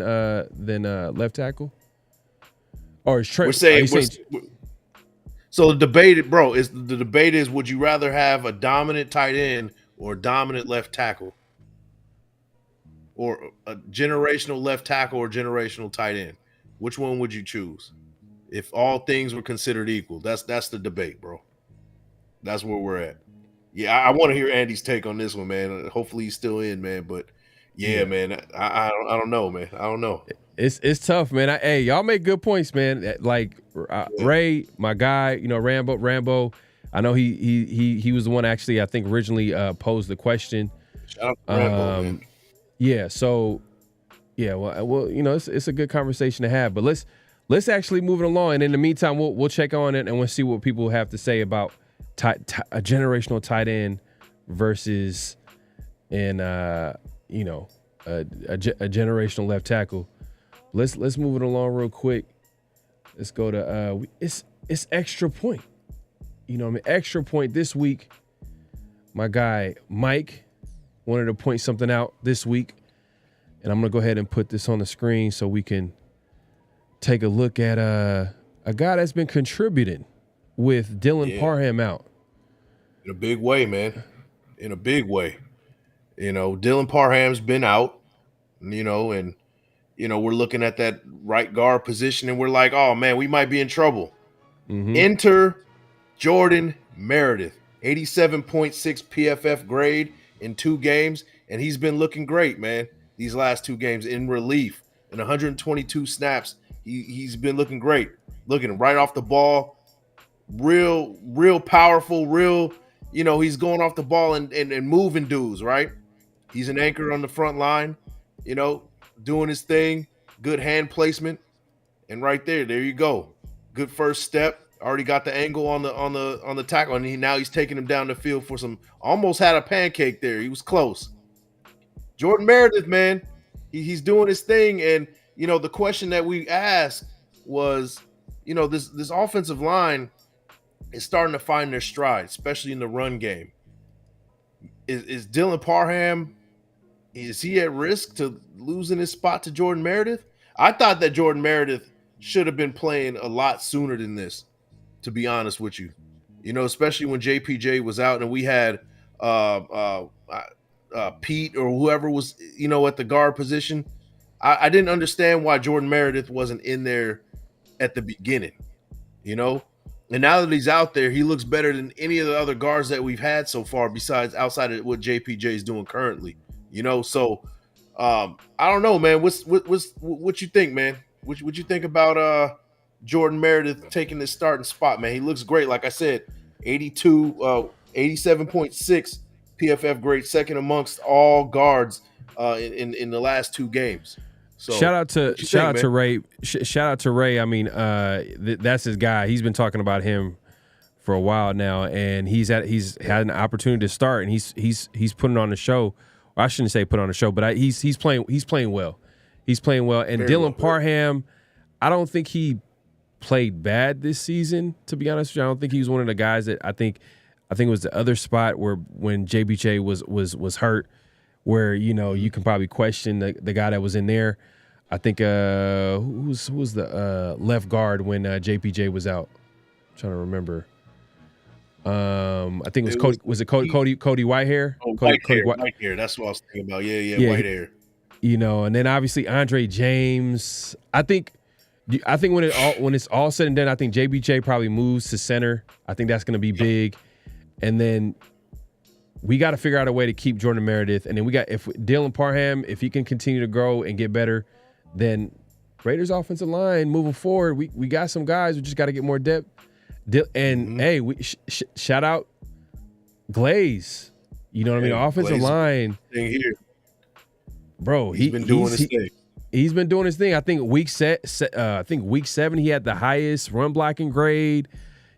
left tackle? Or is Trent? So the debate, bro, is would you rather have a dominant tight end or a dominant left tackle, or a generational left tackle or generational tight end? Which one would you choose if all things were considered equal? That's the debate, bro. That's where we're at. Yeah, I want to hear Andy's take on this one, man. Hopefully he's still in, man. But yeah, man, I don't know, man. I don't know. It's tough, man. Hey, y'all make good points, man. Like Ray, my guy, you know, Rambo. I know he was the one actually, I think, originally posed the question. Shout out to Rambo, man. Yeah. So yeah, well, you know, it's a good conversation to have. But let's actually move it along, and in the meantime, we'll check on it and we'll see what people have to say about a generational tight end versus a generational left tackle. Let's move it along real quick. Let's go to it's extra point. You know what I mean? Extra point this week. My guy Mike wanted to point something out this week, and I'm gonna go ahead and put this on the screen so we can take a look at a guy that's been contributing with Dylan Parham out. In a big way, man. In a big way. You know, Dylan Parham's been out, you know, and, you know, we're looking at that right guard position and we're like, oh, man, we might be in trouble. Enter Jordan Meredith, 87.6 PFF grade in 2 games, and he's been looking great, man, these last 2 games in relief. In 122 snaps, he's been looking great, looking right off the ball, real powerful, real, you know, he's going off the ball and moving dudes, right? He's an anchor on the front line, you know. doing his thing, good hand placement, and right there you go. Good first step. Already got the angle on the tackle, and now he's taking him down the field for some. Almost had a pancake there. He was close. Jordan Meredith, man, he's doing his thing, and the question that we asked was, this offensive line is starting to find their stride, especially in the run game. Is Dylan Parham, is he at risk to losing his spot to Jordan Meredith? I thought that Jordan Meredith should have been playing a lot sooner than this, to be honest with you. Especially when JPJ was out and we had Pete or whoever was, at the guard position. I didn't understand why Jordan Meredith wasn't in there at the beginning, And now that he's out there, he looks better than any of the other guards that we've had so far, besides outside of what JPJ is doing currently, So I don't know, man. What you think, man? What you think about Jordan Meredith taking this starting spot, man? He looks great. Like I said, 87.6 PFF grade, second amongst all guards in the last 2 games. So shout out to Ray. Shout out to Ray. I mean, that's his guy. He's been talking about him for a while now, and he's had an opportunity to start, and he's putting on the show. Or I shouldn't say put on the show, but he's playing well. He's playing well. And Dylan Parham, I don't think he played bad this season. To be honest with you, I don't think he was one of the guys that I think it was the other spot where when JBJ was hurt, where you can probably question the guy that was in there. I think who was the left guard when JPJ was out? I'm trying to remember. I think it was Cody Whitehair? Oh, Whitehair. That's what I was thinking about. Yeah, Whitehair. And then obviously Andre James. I think when it's all said and done, I think JBJ probably moves to center. I think that's going to be big. And then we got to figure out a way to keep Jordan Meredith. And then if Dylan Parham, if he can continue to grow and get better, then Raiders offensive line moving forward, we got some guys. We just got to get more depth. And hey, we shout out Glaze. You know what I mean? Offensive line. Here. Bro, he's been doing his thing. He's been doing his thing. I think week 7, he had the highest run blocking grade.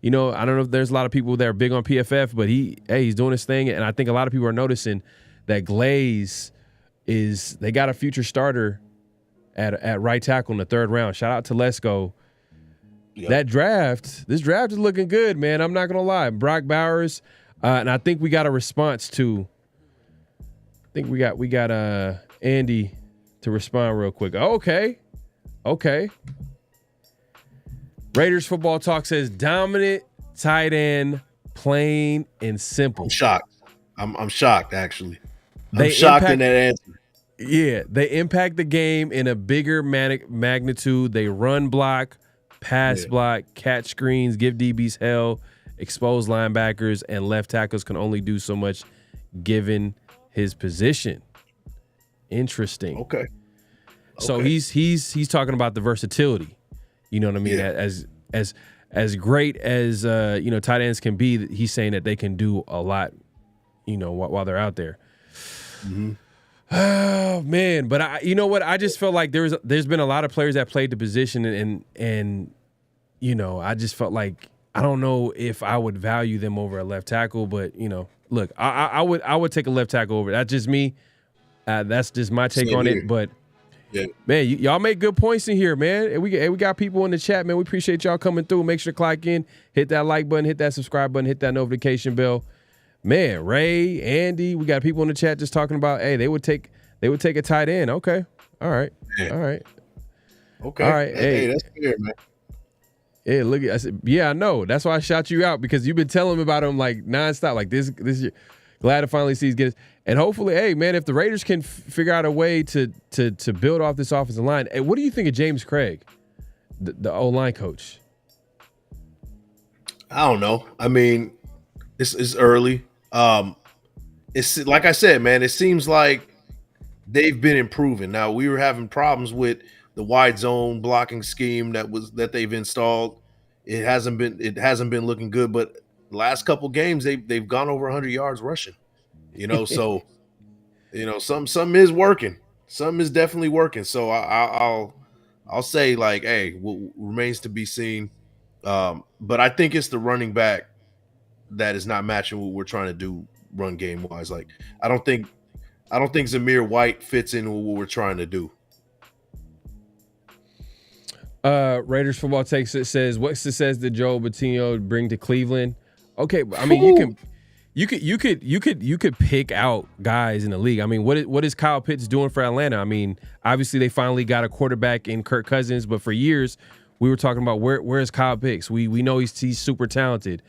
I don't know if there's a lot of people that are big on PFF, but he's doing his thing. And I think a lot of people are noticing that Glaze they got a future starter at right tackle in the 3rd round. Shout out to Lesko. Yep. This draft is looking good, man. I'm not going to lie. Brock Bowers, and I think we got a response to, we got Andy to respond real quick. Okay. Raiders Football Talk says dominant tight end, plain and simple. I'm shocked. I'm shocked, actually. I'm shocked in that answer. Yeah, they impact the game in a bigger magnitude. They run block, pass block, catch screens, give DBs hell, expose linebackers, and left tackles can only do so much given his position. Interesting. Okay. So he's talking about the versatility. You know what I mean? Yeah. As great as tight ends can be, he's saying that they can do a lot, while they're out there. Mm-hmm. Oh man, but you know what? I just felt like there's been a lot of players that played the position, and I just felt like I don't know if I would value them over a left tackle, but look, I would take a left tackle over. That's just me. That's just my take on it. But man, y'all make good points in here, man. And we got people in the chat, man. We appreciate y'all coming through. Make sure to clock in, hit that like button, hit that subscribe button, hit that notification bell. Man, Ray, Andy, we got people in the chat just talking about, hey, they would take a tight end. Okay. All right. Yeah. All right. Okay. All right. Hey, that's fair, man. Yeah, look, I said, yeah, I know. That's why I shot you out, because you've been telling me about him like nonstop. Like this year. Glad to finally see he's getting. And hopefully, hey, man, if the Raiders can figure out a way to build off this offensive line, hey, what do you think of James Craig, the O-line coach? I don't know. I mean, it's early. It's like I said, man, it seems like they've been improving. Now, we were having problems with the wide zone blocking scheme that they've installed. It hasn't been looking good, but the last couple games they've gone over 100 yards rushing. So something is working. Something is definitely working. So I'll say like, hey, what remains to be seen. But I think it's the running back that is not matching what we're trying to do run game wise. Like I don't think Zamir White fits in with what we're trying to do. Raiders football takes it says, what success did Joe Battino bring to Cleveland? Okay, I mean you could pick out guys in the league. I mean, what is Kyle Pitts doing for Atlanta? I mean, obviously they finally got a quarterback in Kirk Cousins, but for years we were talking about where is Kyle Pitts? We know he's super talented.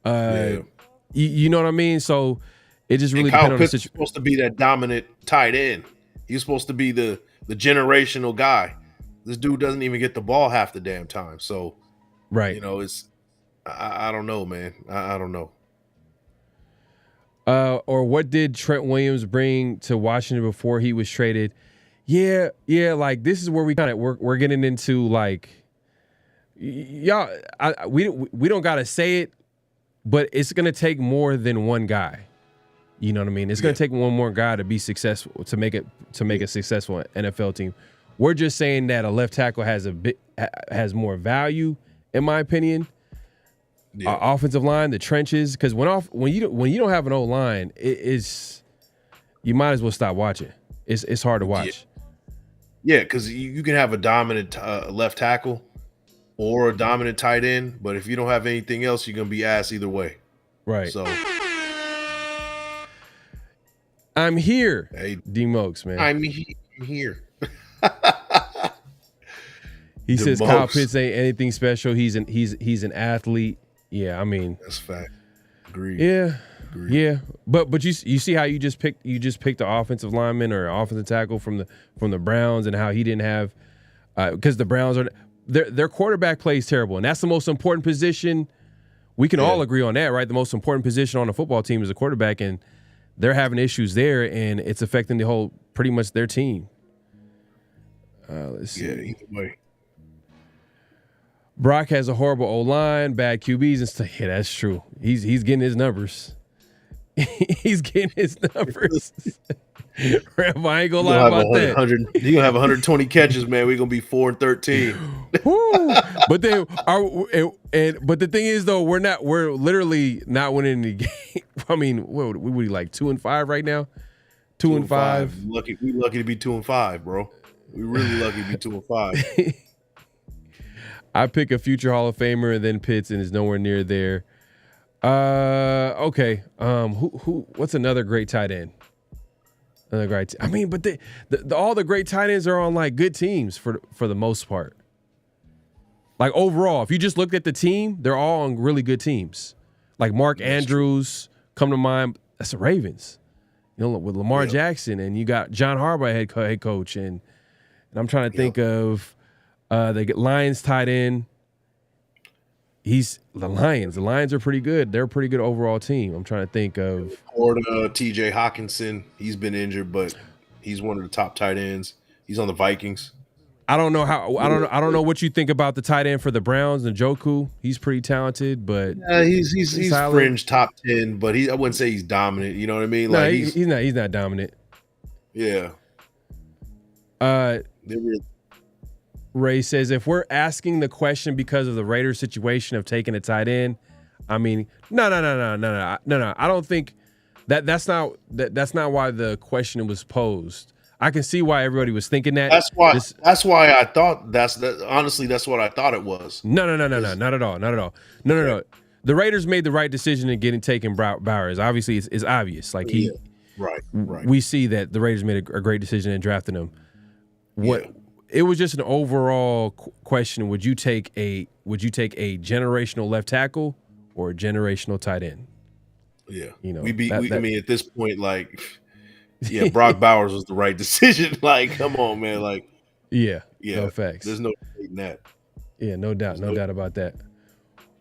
You know what I mean? So it just really depends on the situation. Supposed to be that dominant tight end. He's supposed to be the generational guy. This dude doesn't even get the ball half the damn time. So, right, you know, it's I don't know, man. I don't know. Or what did Trent Williams bring to Washington before he was traded? Yeah. Like this is where we're getting into like, y'all. We don't gotta say it, but it's gonna take more than one guy. You know what I mean? It's gonna take one more guy to be successful to make a successful NFL team. We're just saying that a left tackle has more value, in my opinion. Yeah. Offensive line, the trenches, because when you don't have an O line, you might as well stop watching. It's hard to watch. Yeah, because you can have a dominant left tackle or a dominant tight end, but if you don't have anything else, you're gonna be ass either way. Right. So I'm here, hey, D-Mokes, man. I'm here. He says Kyle Pitts ain't anything special. He's an athlete. Yeah, I mean that's fact. Agreed. Yeah, agreed. Yeah. But you see how you just picked the offensive lineman or offensive tackle from the Browns and how he didn't have because the Browns are their quarterback plays terrible, and that's the most important position. We can all agree on that, right? The most important position on a football team is the quarterback, and they're having issues there, and it's affecting the whole pretty much their team. Let's see. Yeah, either way. Brock has a horrible O-line, bad QBs and stuff. Yeah, that's true. He's getting his numbers. He's getting his numbers. Rambo, I ain't gonna lie about that. You're gonna have 120 catches, man. We're gonna be 4-13. But then but the thing is though, we're literally not winning the game. I mean, what we like 2-5 right now? 2-5. We lucky to be 2-5, bro. We really lucky to be 2-5. I pick a future Hall of Famer and then Pitts, and is nowhere near there. Okay. What's another great tight end? Another great. I mean, but all the great tight ends are on like good teams for the most part. Like overall, if you just looked at the team, they're all on really good teams. Like Mark Andrews come to mind. That's the Ravens. You know, with Lamar Jackson, and you got John Harbaugh head coach, and I'm trying to think of the Lions tight end. The Lions. The Lions are pretty good. They're a pretty good overall team. I'm trying to think of TJ Hawkinson. He's been injured, but he's one of the top tight ends. He's on the Vikings. I don't know I don't know what you think about the tight end for the Browns, Njoku. He's pretty talented, but he's fringe top 10, but I wouldn't say he's dominant. You know what I mean? Like no, he's not dominant. Yeah. Ray says, if we're asking the question because of the Raiders situation of taking a tight end, I mean, no. I don't think that's not why the question was posed. I can see why everybody was thinking that. That's why I thought honestly, that's what I thought it was. No, not at all. No. The Raiders made the right decision in taking Bowers. Obviously, it's obvious. Like right. We see that the Raiders made a great decision in drafting him. It was just an overall question. Would you take a generational left tackle or a generational tight end? Yeah. You know, I mean, at this point, like, yeah, Brock Bowers was the right decision. Like, come on, man. Like, yeah, no facts. There's no debating that. Yeah, no doubt about that.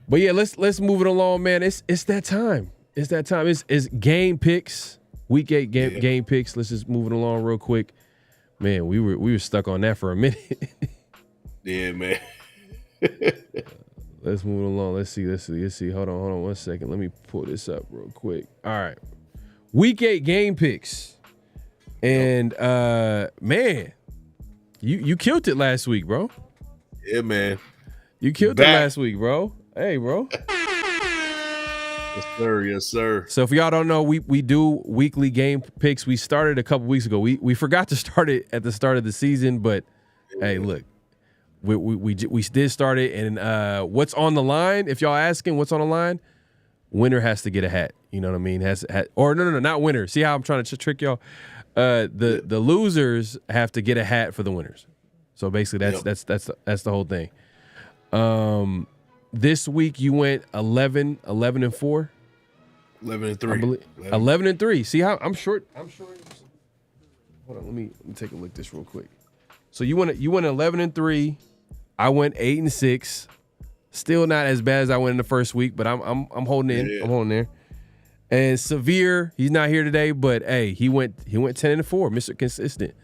But yeah, let's move it along, man. It's that time. It's game picks, week 8 game picks. Let's just move it along real quick. Man, we were stuck on that for a minute. Yeah, man. Let's move it along. Let's see. Hold on 1 second. Let me pull this up real quick. All right. Week 8 game picks. And man, you killed it last week, bro. Yeah, man. You killed it last week, bro. Hey, bro. Yes, sir. Yes, sir. So if y'all don't know, we do weekly game picks. We started a couple weeks ago. We forgot to start it at the start of the season, but hey, look, we did start it. And what's on the line? If y'all asking what's on the line, winner has to get a hat. You know what I mean? Or no, not winner. See how I'm trying to trick y'all? The losers have to get a hat for the winners. So basically, that's the whole thing. This week you went 11 and 4. 11 and 3. 11 and 3. See how I'm short. Hold on, let me take a look at this real quick. So you went 11 and 3. I went 8 and 6. Still not as bad as I went in the first week, but I'm holding in. Yeah. I'm holding there. And Severe, he's not here today, but hey, he went 10 and 4, Mr. Consistent.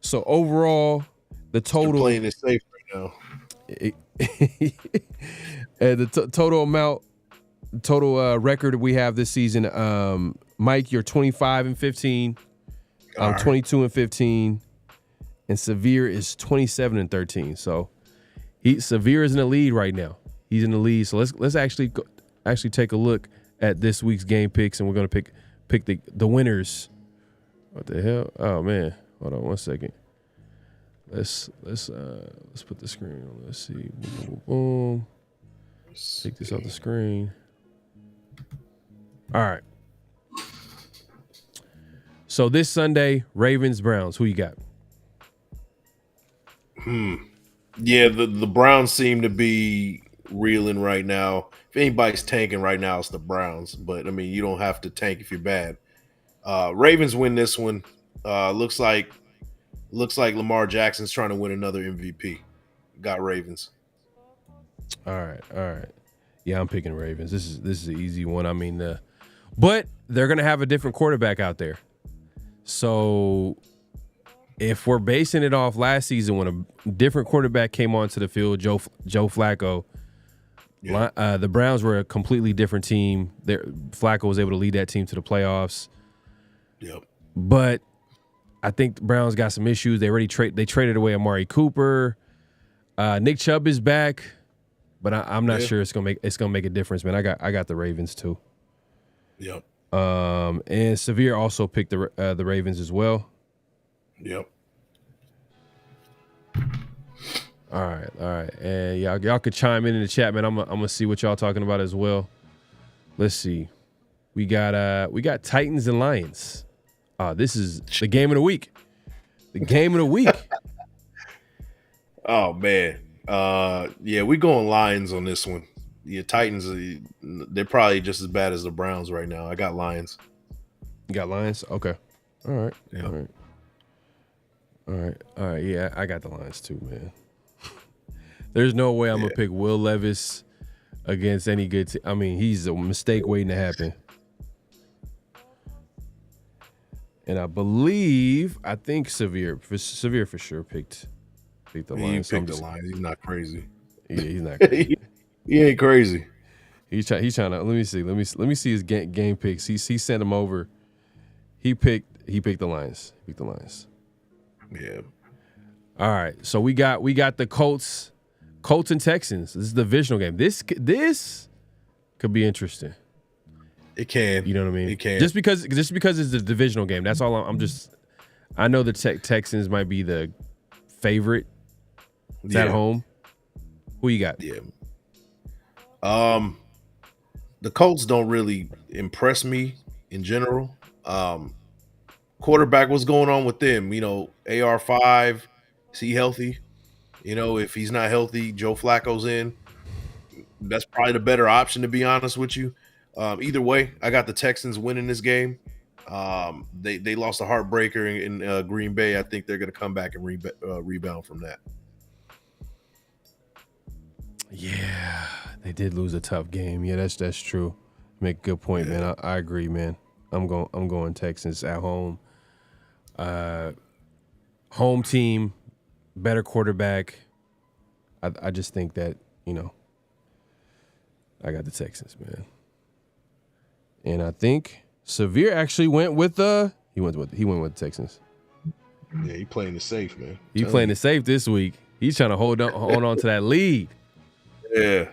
So overall, the total playing it safe right now. And the total record we have this season, Mike, you're 25 and 15. I'm 22 and 15, and Severe is 27 and 13. So Severe is in the lead right now. He's in the lead. So let's actually take a look at this week's game picks, and we're gonna pick the winners. What the hell? Oh man, hold on 1 second. Let's put the screen on. Let's see. Boom. Take this off the screen. All right. So this Sunday, Ravens Browns. Who you got? Yeah, the Browns seem to be reeling right now. If anybody's tanking right now, it's the Browns. But I mean, you don't have to tank if you're bad. Ravens win this one. Looks like Lamar Jackson's trying to win another MVP. Got Ravens. All right. Yeah, I'm picking Ravens. This is an easy one. I mean, but they're gonna have a different quarterback out there. So if we're basing it off last season when a different quarterback came onto the field, Joe Flacco, the Browns were a completely different team. Flacco was able to lead that team to the playoffs. Yep. But I think the Browns got some issues. They traded away Amari Cooper. Nick Chubb is back, but I'm not sure it's gonna make a difference, man. I got the Ravens too. Yep. And Severe also picked the Ravens as well. Yep. All right. And y'all could chime in the chat, man. I'm gonna see what y'all talking about as well. Let's see. We got Titans and Lions. This is the game of the week. The game of the week. Oh man. Yeah, we going Lions on this one. Yeah, Titans, they're probably just as bad as the Browns right now. I got Lions. You got Lions? Okay. All right. Yeah. All right. Yeah, I got the Lions too, man. There's no way I'm gonna pick Will Levis against any good team. I mean, he's a mistake waiting to happen. And I think Severe for sure picked the Lions. He picked the Lions. He's not crazy. Yeah, he's not crazy. He ain't crazy. He's trying to. Let me see his game picks. He sent him over. He picked the Lions. He picked the Lions. Yeah. All right. So we got the Colts and Texans. This is the divisional game. This could be interesting. It can. You know what I mean? It can. Just because it's the divisional game. That's all. I know the Texans might be the favorite. It's at home. Who you got? Yeah. The Colts don't really impress me in general. Quarterback, what's going on with them? You know, AR5, is he healthy? You know, if he's not healthy, Joe Flacco's in. That's probably the better option, to be honest with you. Either way, I got the Texans winning this game. They lost a heartbreaker in Green Bay. I think they're going to come back and rebound from that. Yeah, they did lose a tough game. Yeah, that's true. Make a good point, man. I agree, man. I'm going Texans at home. Home team, better quarterback. I just think that, I got the Texans, man. And I think Severe actually went with He went with the Texans. Yeah, he playing it safe, man. He playing it safe this week. He's trying to hold on to that lead. Yeah.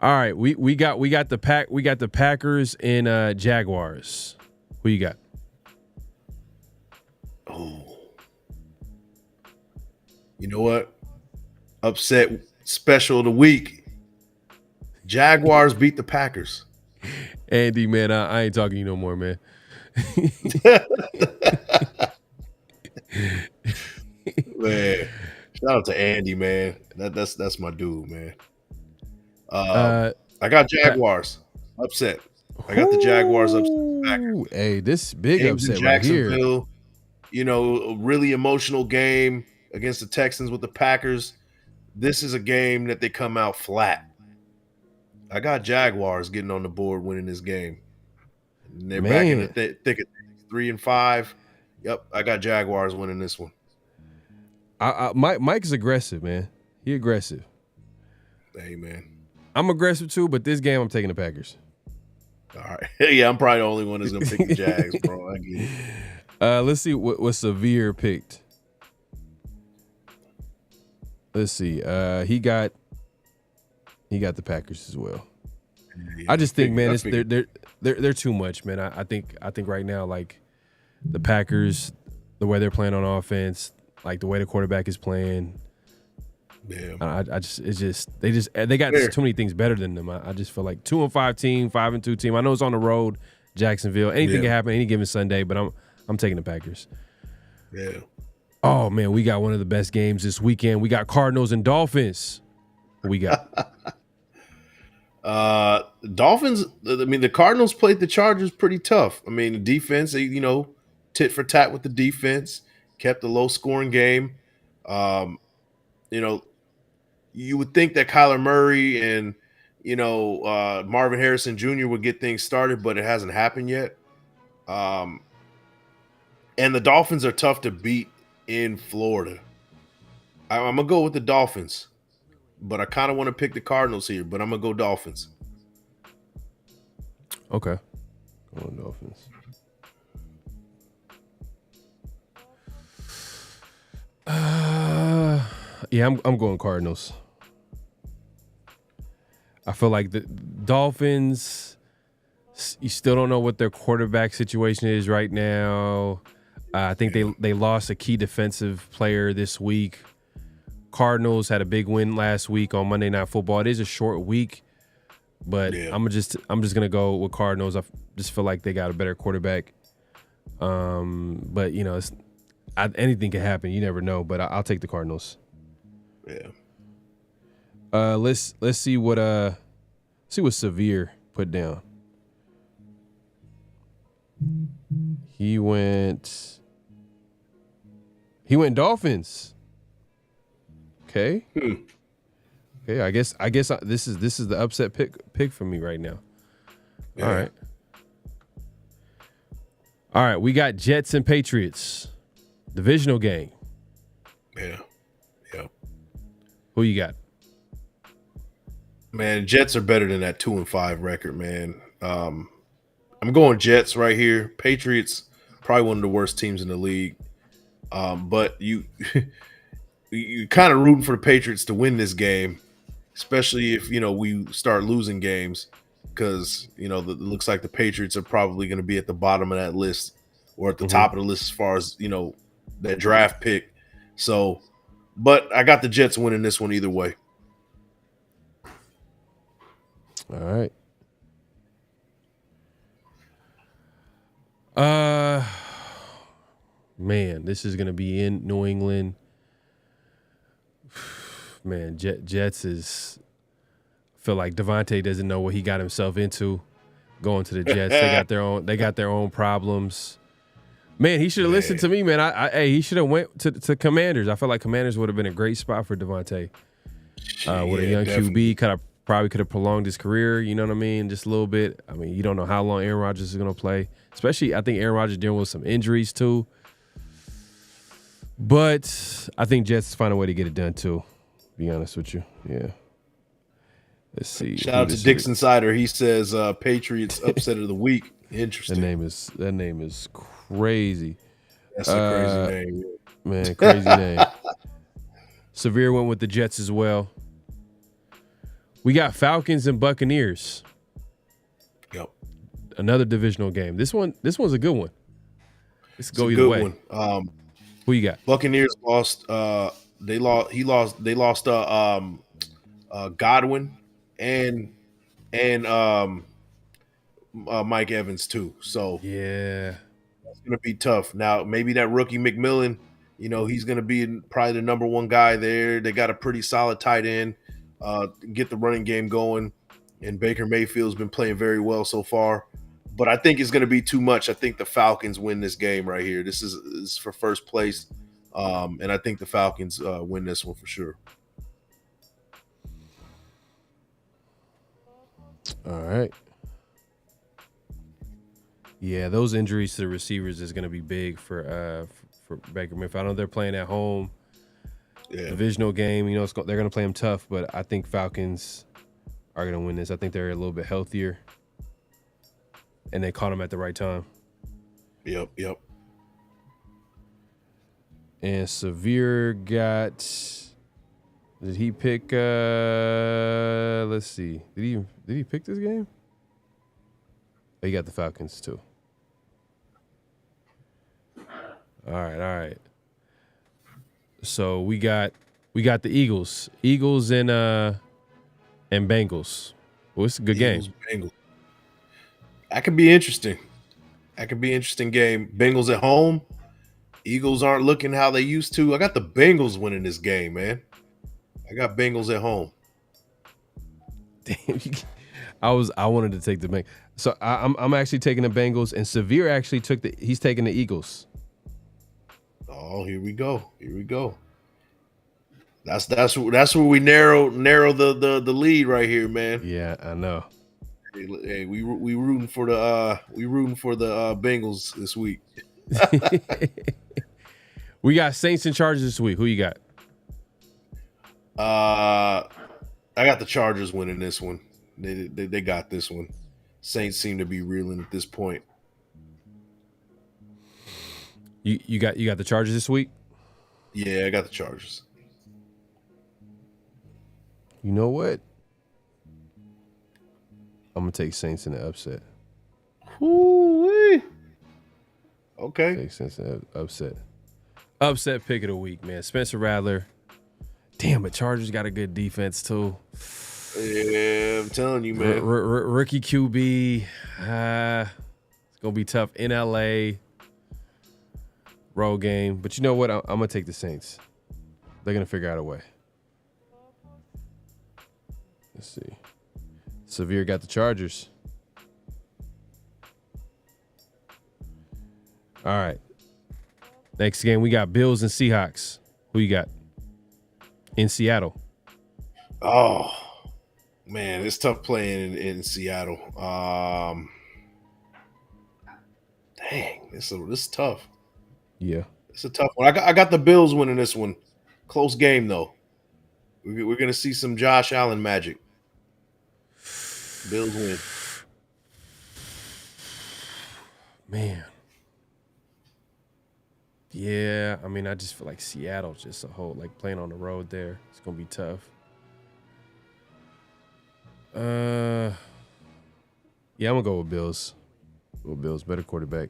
All right, we got the Packers and Jaguars. Who you got? Oh. You know what? Upset special of the week. Jaguars beat the Packers. Andy, man, I ain't talking to you no more, man. Man, shout out to Andy, man. That's my dude, man. I got Jaguars upset. I got the Jaguars upset. The Packers. Hey, this big Games upset in right here. Jacksonville. You know, a really emotional game against the Texans with the Packers. This is a game that they come out flat. I got Jaguars getting on the board winning this game. And they're back in the thick of 3-5. Yep, I got Jaguars winning this one. Mike's aggressive, man. He aggressive. Hey, man. I'm aggressive too, but this game I'm taking the Packers. All right. Yeah, I'm probably the only one that's going to pick the Jags, bro. I get it. Let's see what Severe picked. Let's see. He got the Packers as well. Yeah, I just think, man, they're too much, man. I think right now, like the Packers, the way they're playing on offense, like the way the quarterback is playing. Yeah. They got too many things better than them. I just feel like 2-5 team, 5-2 team. I know it's on the road, Jacksonville. Anything can happen any given Sunday, but I'm taking the Packers. Yeah. Oh man, we got one of the best games this weekend. We got Cardinals and Dolphins. What we got? Dolphins. I mean, the Cardinals played the Chargers pretty tough. I mean, the defense, they, tit for tat with the defense, kept a low scoring game. You would think that Kyler Murray and Marvin Harrison Jr. would get things started, but it hasn't happened yet. And the Dolphins are tough to beat in Florida. I'm gonna go with the Dolphins, but I kind of want to pick the Cardinals here. But I'm gonna go Dolphins. Okay, going Dolphins. Yeah, I'm going Cardinals. I feel like the Dolphins, you still don't know what their quarterback situation is right now. I think they lost a key defensive player this week. Cardinals had a big win last week on Monday Night Football. It is a short week, but I'm just gonna go with Cardinals. I just feel like they got a better quarterback. But anything can happen. You never know. But I'll take the Cardinals. Yeah. Let's see what Severe put down. He went Dolphins. Okay. Okay. I guess this is the upset pick for me right now. Yeah. All right. We got Jets and Patriots, divisional game. Yeah. Yeah. Who you got? Man, Jets are better than that 2-5 record, man. I'm going Jets right here. Patriots, probably one of the worst teams in the league. But you kind of rooting for the Patriots to win this game, especially if we start losing games, because it looks like the Patriots are probably going to be at the bottom of that list or at the top of the list as far as that draft pick. So, but I got the Jets winning this one either way. All right. Man, this is gonna be in New England. Man, Jets is. I feel like Devontae doesn't know what he got himself into going to the Jets. They got their own problems. Man, he should have listened to me, man. He should have went to Commanders. I feel like Commanders would have been a great spot for Devontae. With a young definitely. QB, probably could have prolonged his career, you know what I mean? Just a little bit. I mean, you don't know how long Aaron Rodgers is going to play. Especially, I think Aaron Rodgers dealing with some injuries, too. But I think Jets find a way to get it done, too, to be honest with you. Yeah. Let's see. Shout out to Dixon Sider. He says Patriots upset of the week. Interesting. That name is crazy. That's a crazy name. Man, crazy name. Severe went with the Jets as well. We got Falcons and Buccaneers. Yep. Another divisional game. This one's a good one. It's go either way. One. Who you got? Buccaneers lost. They lost Godwin and Mike Evans too. So yeah, it's gonna be tough. Now maybe that rookie McMillan, he's gonna be probably the number one guy there. They got a pretty solid tight end. Get the running game going, and Baker Mayfield's been playing very well so far. But I think it's going to be too much. I think the Falcons win this game right here. This is for first place, and I think the Falcons win this one for sure. All right. Yeah, those injuries to the receivers is going to be big for Baker Mayfield. I know they're playing at home. Yeah. Divisional game, they're going to play them tough, but I think Falcons are going to win this. I think they're a little bit healthier, and they caught them at the right time. Yep. And Severe got. Did he pick? Let's see. Did he pick this game? Oh, he got the Falcons too. All right. So we got the Eagles and Bengals. Well, it's a good game. Bengals. That could be interesting. Game. Bengals at home. Eagles aren't looking how they used to. I got the Bengals winning this game, man. I got Bengals at home. Damn, I wanted to take the Bengals. So I'm actually taking the Bengals, and Severe actually he's taking the Eagles. Oh, here we go. That's where we narrow the lead right here, man. Yeah, I know. Hey, we rooting for the Bengals this week. We got Saints and Chargers this week. Who you got? I got the Chargers winning this one. They got this one. Saints seem to be reeling at this point. You got the Chargers this week? Yeah, I got the Chargers. You know what? I'm gonna take Saints in the upset. Ooh-wee. Okay. Take Saints in the upset. Upset pick of the week, man. Spencer Rattler. Damn, but Chargers got a good defense too. Yeah, I'm telling you, man. Rookie QB. It's gonna be tough in LA. Road game, but you know what? I'm gonna take the Saints. They're gonna figure out a way. Let's see. Severe got the Chargers. All right. Next game, we got Bills and Seahawks. Who you got? In Seattle. Oh, man, it's tough playing in Seattle. Dang, this is tough. Yeah. It's a tough one. I got the Bills winning this one. Close game, though. We're going to see some Josh Allen magic. Bills win. Man. Yeah, I mean, I just feel like Seattle just a whole, like playing on the road there. It's going to be tough. Yeah, I'm going to go with Bills. Better quarterback.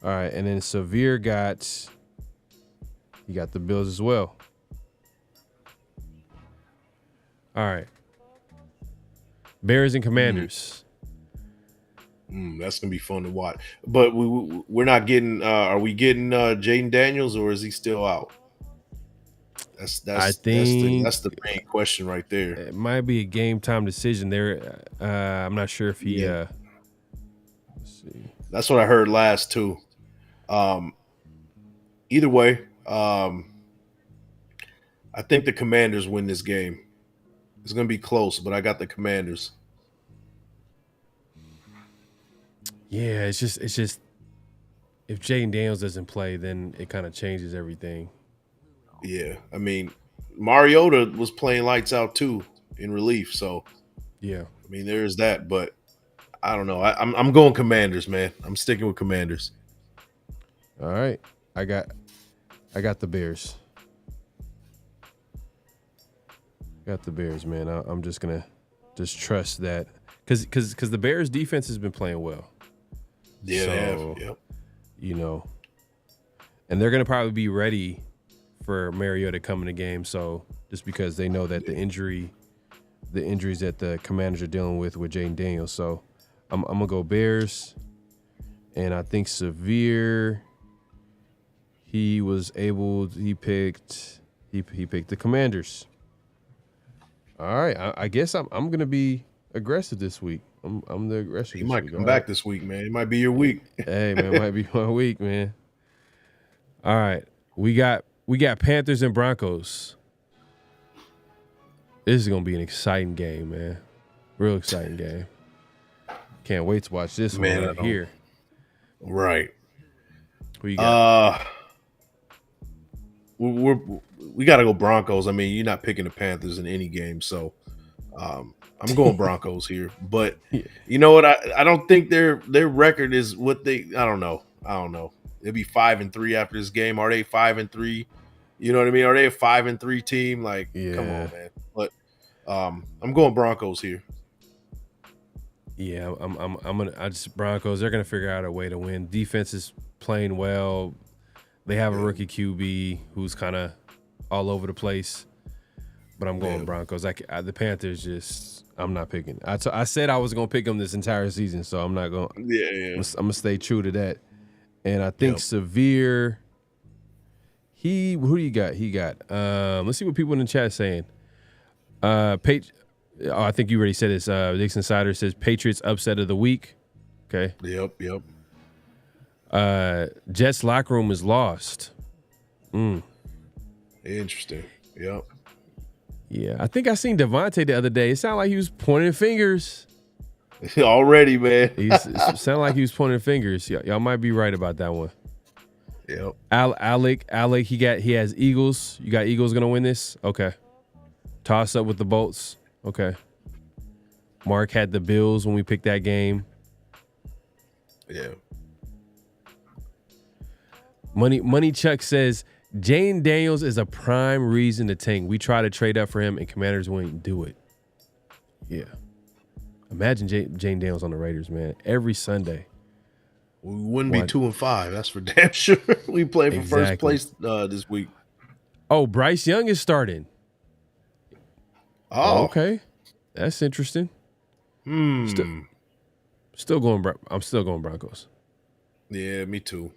All right, and then Severe got the Bills as well. All right. Bears and Commanders. That's gonna be fun to watch. But we're not getting. Are we getting Jaden Daniels, or is he still out? That's the main question right there. It might be a game time decision there. I'm not sure if he. Let's see. That's what I heard last too. Either way, I think the Commanders win this game. It's going to be close, but I got the Commanders. Yeah, it's just if Jaden Daniels doesn't play, then it kind of changes everything. Yeah, I mean, Mariota was playing lights out too in relief. So Yeah. I mean, there's that. But I don't know. I'm going Commanders, man. I'm sticking with Commanders. All right. I got the Bears. Got the Bears, man. I'm just gonna trust that because the Bears defense has been playing well. Yeah, they have. Yep. You know, and they're gonna probably be ready for Mariota to come in the game. So just because they know that the injuries that the Commanders are dealing with Jaden Daniels. So I'm gonna go Bears, and I think Severe. He picked the Commanders. All right, I guess I'm gonna be aggressive this week. I'm the aggressive. He might come back this week, man. It might be your week. Hey, man, it might be my week, man. All right, we got Panthers and Broncos. This is gonna be an exciting game, man. Real exciting game. Can't wait to watch this one right here. Right. Who you got? We got to go Broncos. I mean, you're not picking the Panthers in any game, so I'm going Broncos here. But you know what? I don't think their record is what they. I don't know. They'll be 5-3 after this game. Are they 5-3? You know what I mean? Are they a 5-3 team? Like, come on, man. But I'm going Broncos here. Yeah, Broncos. They're gonna figure out a way to win. Defense is playing well. They have a rookie QB who's kind of all over the place, but I'm going Broncos. The Panthers just, I'm not picking. I said I was going to pick them this entire season, so I'm not going. Yeah. I'm going to stay true to that. And I think Severe. Who do you got? He got. Let's see what people in the chat saying. I think you already said this. Dixon Sider says Patriots upset of the week. Okay. Yep. Jets locker room is lost. Interesting. Yep. Yeah, I think I seen Devontae the other day. It sounded like he was pointing fingers. Already, man. It sounded like he was pointing fingers. Y'all might be right about that one. Yep. Alec, he has Eagles. You got Eagles gonna win this? Okay. Toss up with the Bolts. Okay. Mark had the Bills when we picked that game. Yeah. Money Chuck says Jane Daniels is a prime reason to tank. We try to trade up for him and Commanders won't do it. Yeah. Imagine Jane Daniels on the Raiders, man. Every Sunday. We wouldn't be 2-5. That's for damn sure. We play for first place this week. Oh, Bryce Young is starting. Oh, okay. That's interesting. Still going. I'm still going Broncos. Yeah, me too.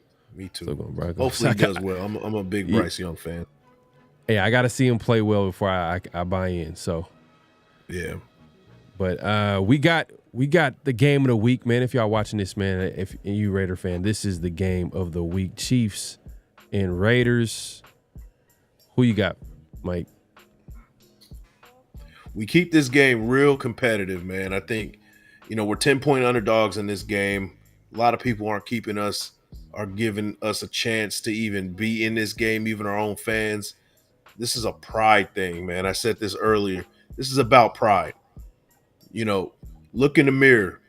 Still going Broncos. Hopefully he does well. I'm a big Bryce Young fan. Hey, I got to see him play well before I buy in. So, yeah. But we got the game of the week, man. If y'all watching this, man, if you Raider fan, this is the game of the week. Chiefs and Raiders. Who you got, Mike? We keep this game real competitive, man. I think, we're 10-point underdogs in this game. A lot of people are giving us a chance to even be in this game, even our own fans. This is a pride thing, man. I said this earlier. This is about pride. Look in the mirror.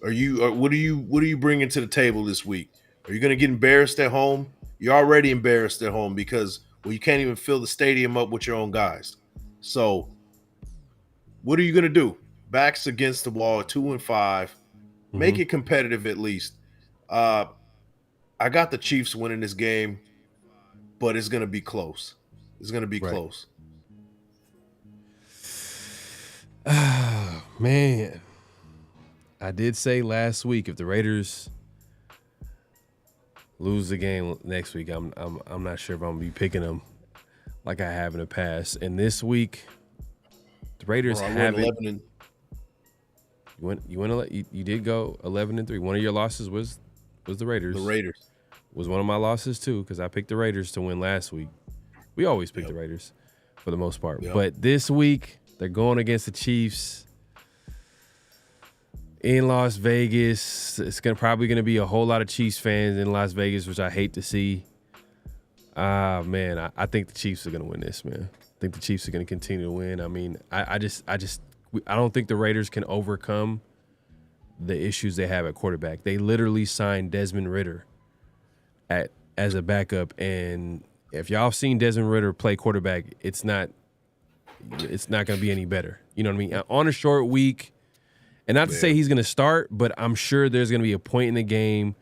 What are you bringing to the table this week? Are you going to get embarrassed at home? You're already embarrassed at home because, you can't even fill the stadium up with your own guys. So what are you going to do? Backs against the wall, 2-5. Make it competitive at least. I got the Chiefs winning this game, but it's going to be close. It's going to be close. Man, I did say last week if the Raiders lose the game next week, I'm not sure if I'm gonna be picking them like I have in the past. And this week, the Raiders haven't. You did go 11-3. One of your losses was the Raiders. The Raiders was one of my losses too because I picked the Raiders to win last week. We always pick the Raiders for the most part, but this week they're going against the Chiefs in Las Vegas. It's probably going to be a whole lot of Chiefs fans in Las Vegas, which I hate to see. Man, I think the Chiefs are going to win this, man. think the Chiefs are going to continue to win. I mean, I don't think the Raiders can overcome the issues they have at quarterback. They literally signed Desmond Ridder as a backup, and if y'all have seen Desmond Ridder play quarterback, it's not going to be any better. You know what I mean? On a short week, and not to say he's going to start, but I'm sure there's going to be a point in the game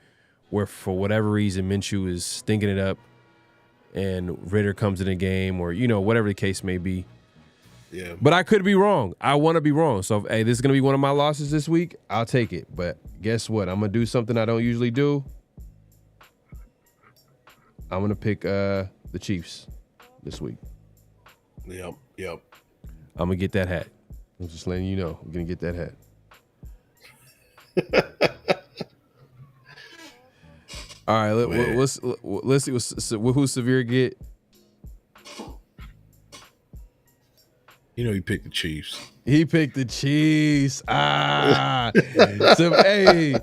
where, for whatever reason, Minshew is stinking it up, and Ridder comes in the game, or whatever the case may be. Yeah. But I could be wrong. I want to be wrong. So, hey, this is going to be one of my losses this week. I'll take it. But guess what? I'm going to do something I don't usually do. I'm going to pick the Chiefs this week. Yep. I'm going to get that hat. I'm just letting you know. I'm going to get that hat. All right, let's see who's Severe get. He picked the Chiefs. He picked the Chiefs. So, hey,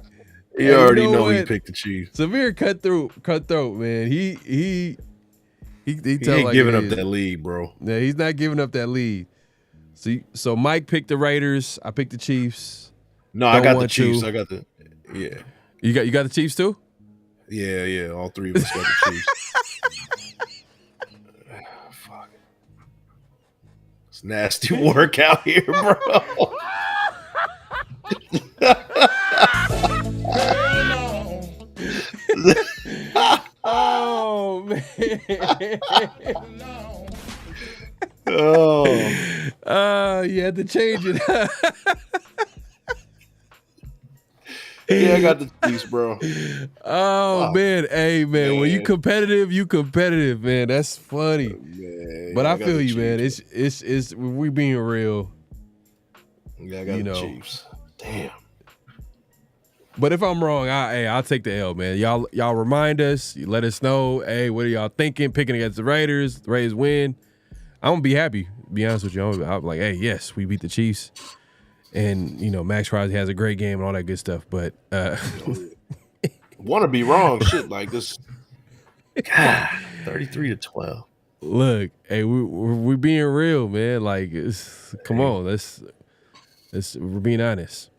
you already know he picked the Chiefs. Severe cutthroat, man. He ain't like giving up that lead, bro. Yeah, he's not giving up that lead. So Mike picked the Raiders. I picked the Chiefs. No, I got the Chiefs. I got the You got the Chiefs too? Yeah. All three of us got the Chiefs. Fuck. It's nasty work out here, bro. Oh man. You had to change it. Yeah, I got the Chiefs, bro. Oh man, hey man, when you competitive, man. That's funny. Man, but I feel you, man. It's we being real. Yeah, I got the Chiefs. Damn. But if I'm wrong, I'll take the L, man. Y'all remind us. You let us know. Hey, what are y'all thinking? Picking against the Raiders. The Raiders win. I'm gonna be happy. To be honest with you, I'm like, hey, yes, we beat the Chiefs. And, Maxx Crosby has a great game and all that good stuff. But want to be wrong. Shit like this. God, 33-12. Look, hey, we're being real, man. Like, come on, let's we're being honest.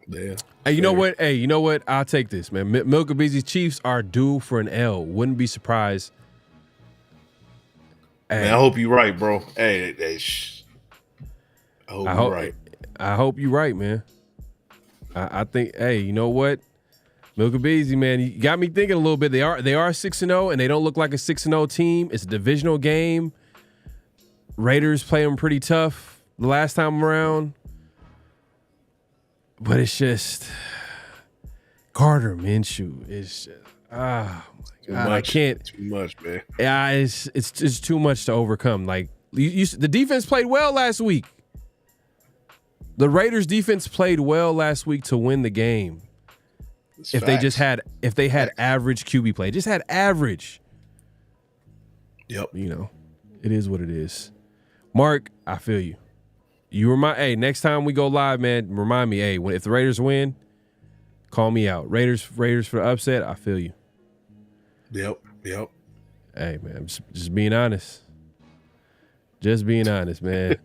Yeah. Hey, you know what? Hey, you know what? I'll take this, man. Milk Busy Chiefs are due for an L. Wouldn't be surprised. Hey. Man, I hope you're right, bro. Hey, I hope you're right. I hope you're right, man. I think, hey, you know what? Milk Busy, man, you got me thinking a little bit. They are 6-0, and they don't look like a 6-0 team. It's a divisional game. Raiders play them pretty tough the last time around. But it's just Carter Minshew is just, my God, I can't. Too much, man. Yeah, it's just too much to overcome. Like the defense played well last week. The Raiders defense played well last week to win the game. If they had average QB play, just had average. Yep. It is what it is. Mark, I feel you. Hey, next time we go live, man, remind me, hey, if the Raiders win, call me out. Raiders for the upset, I feel you. Yep. Hey, man, I'm just being honest. Just being honest, man.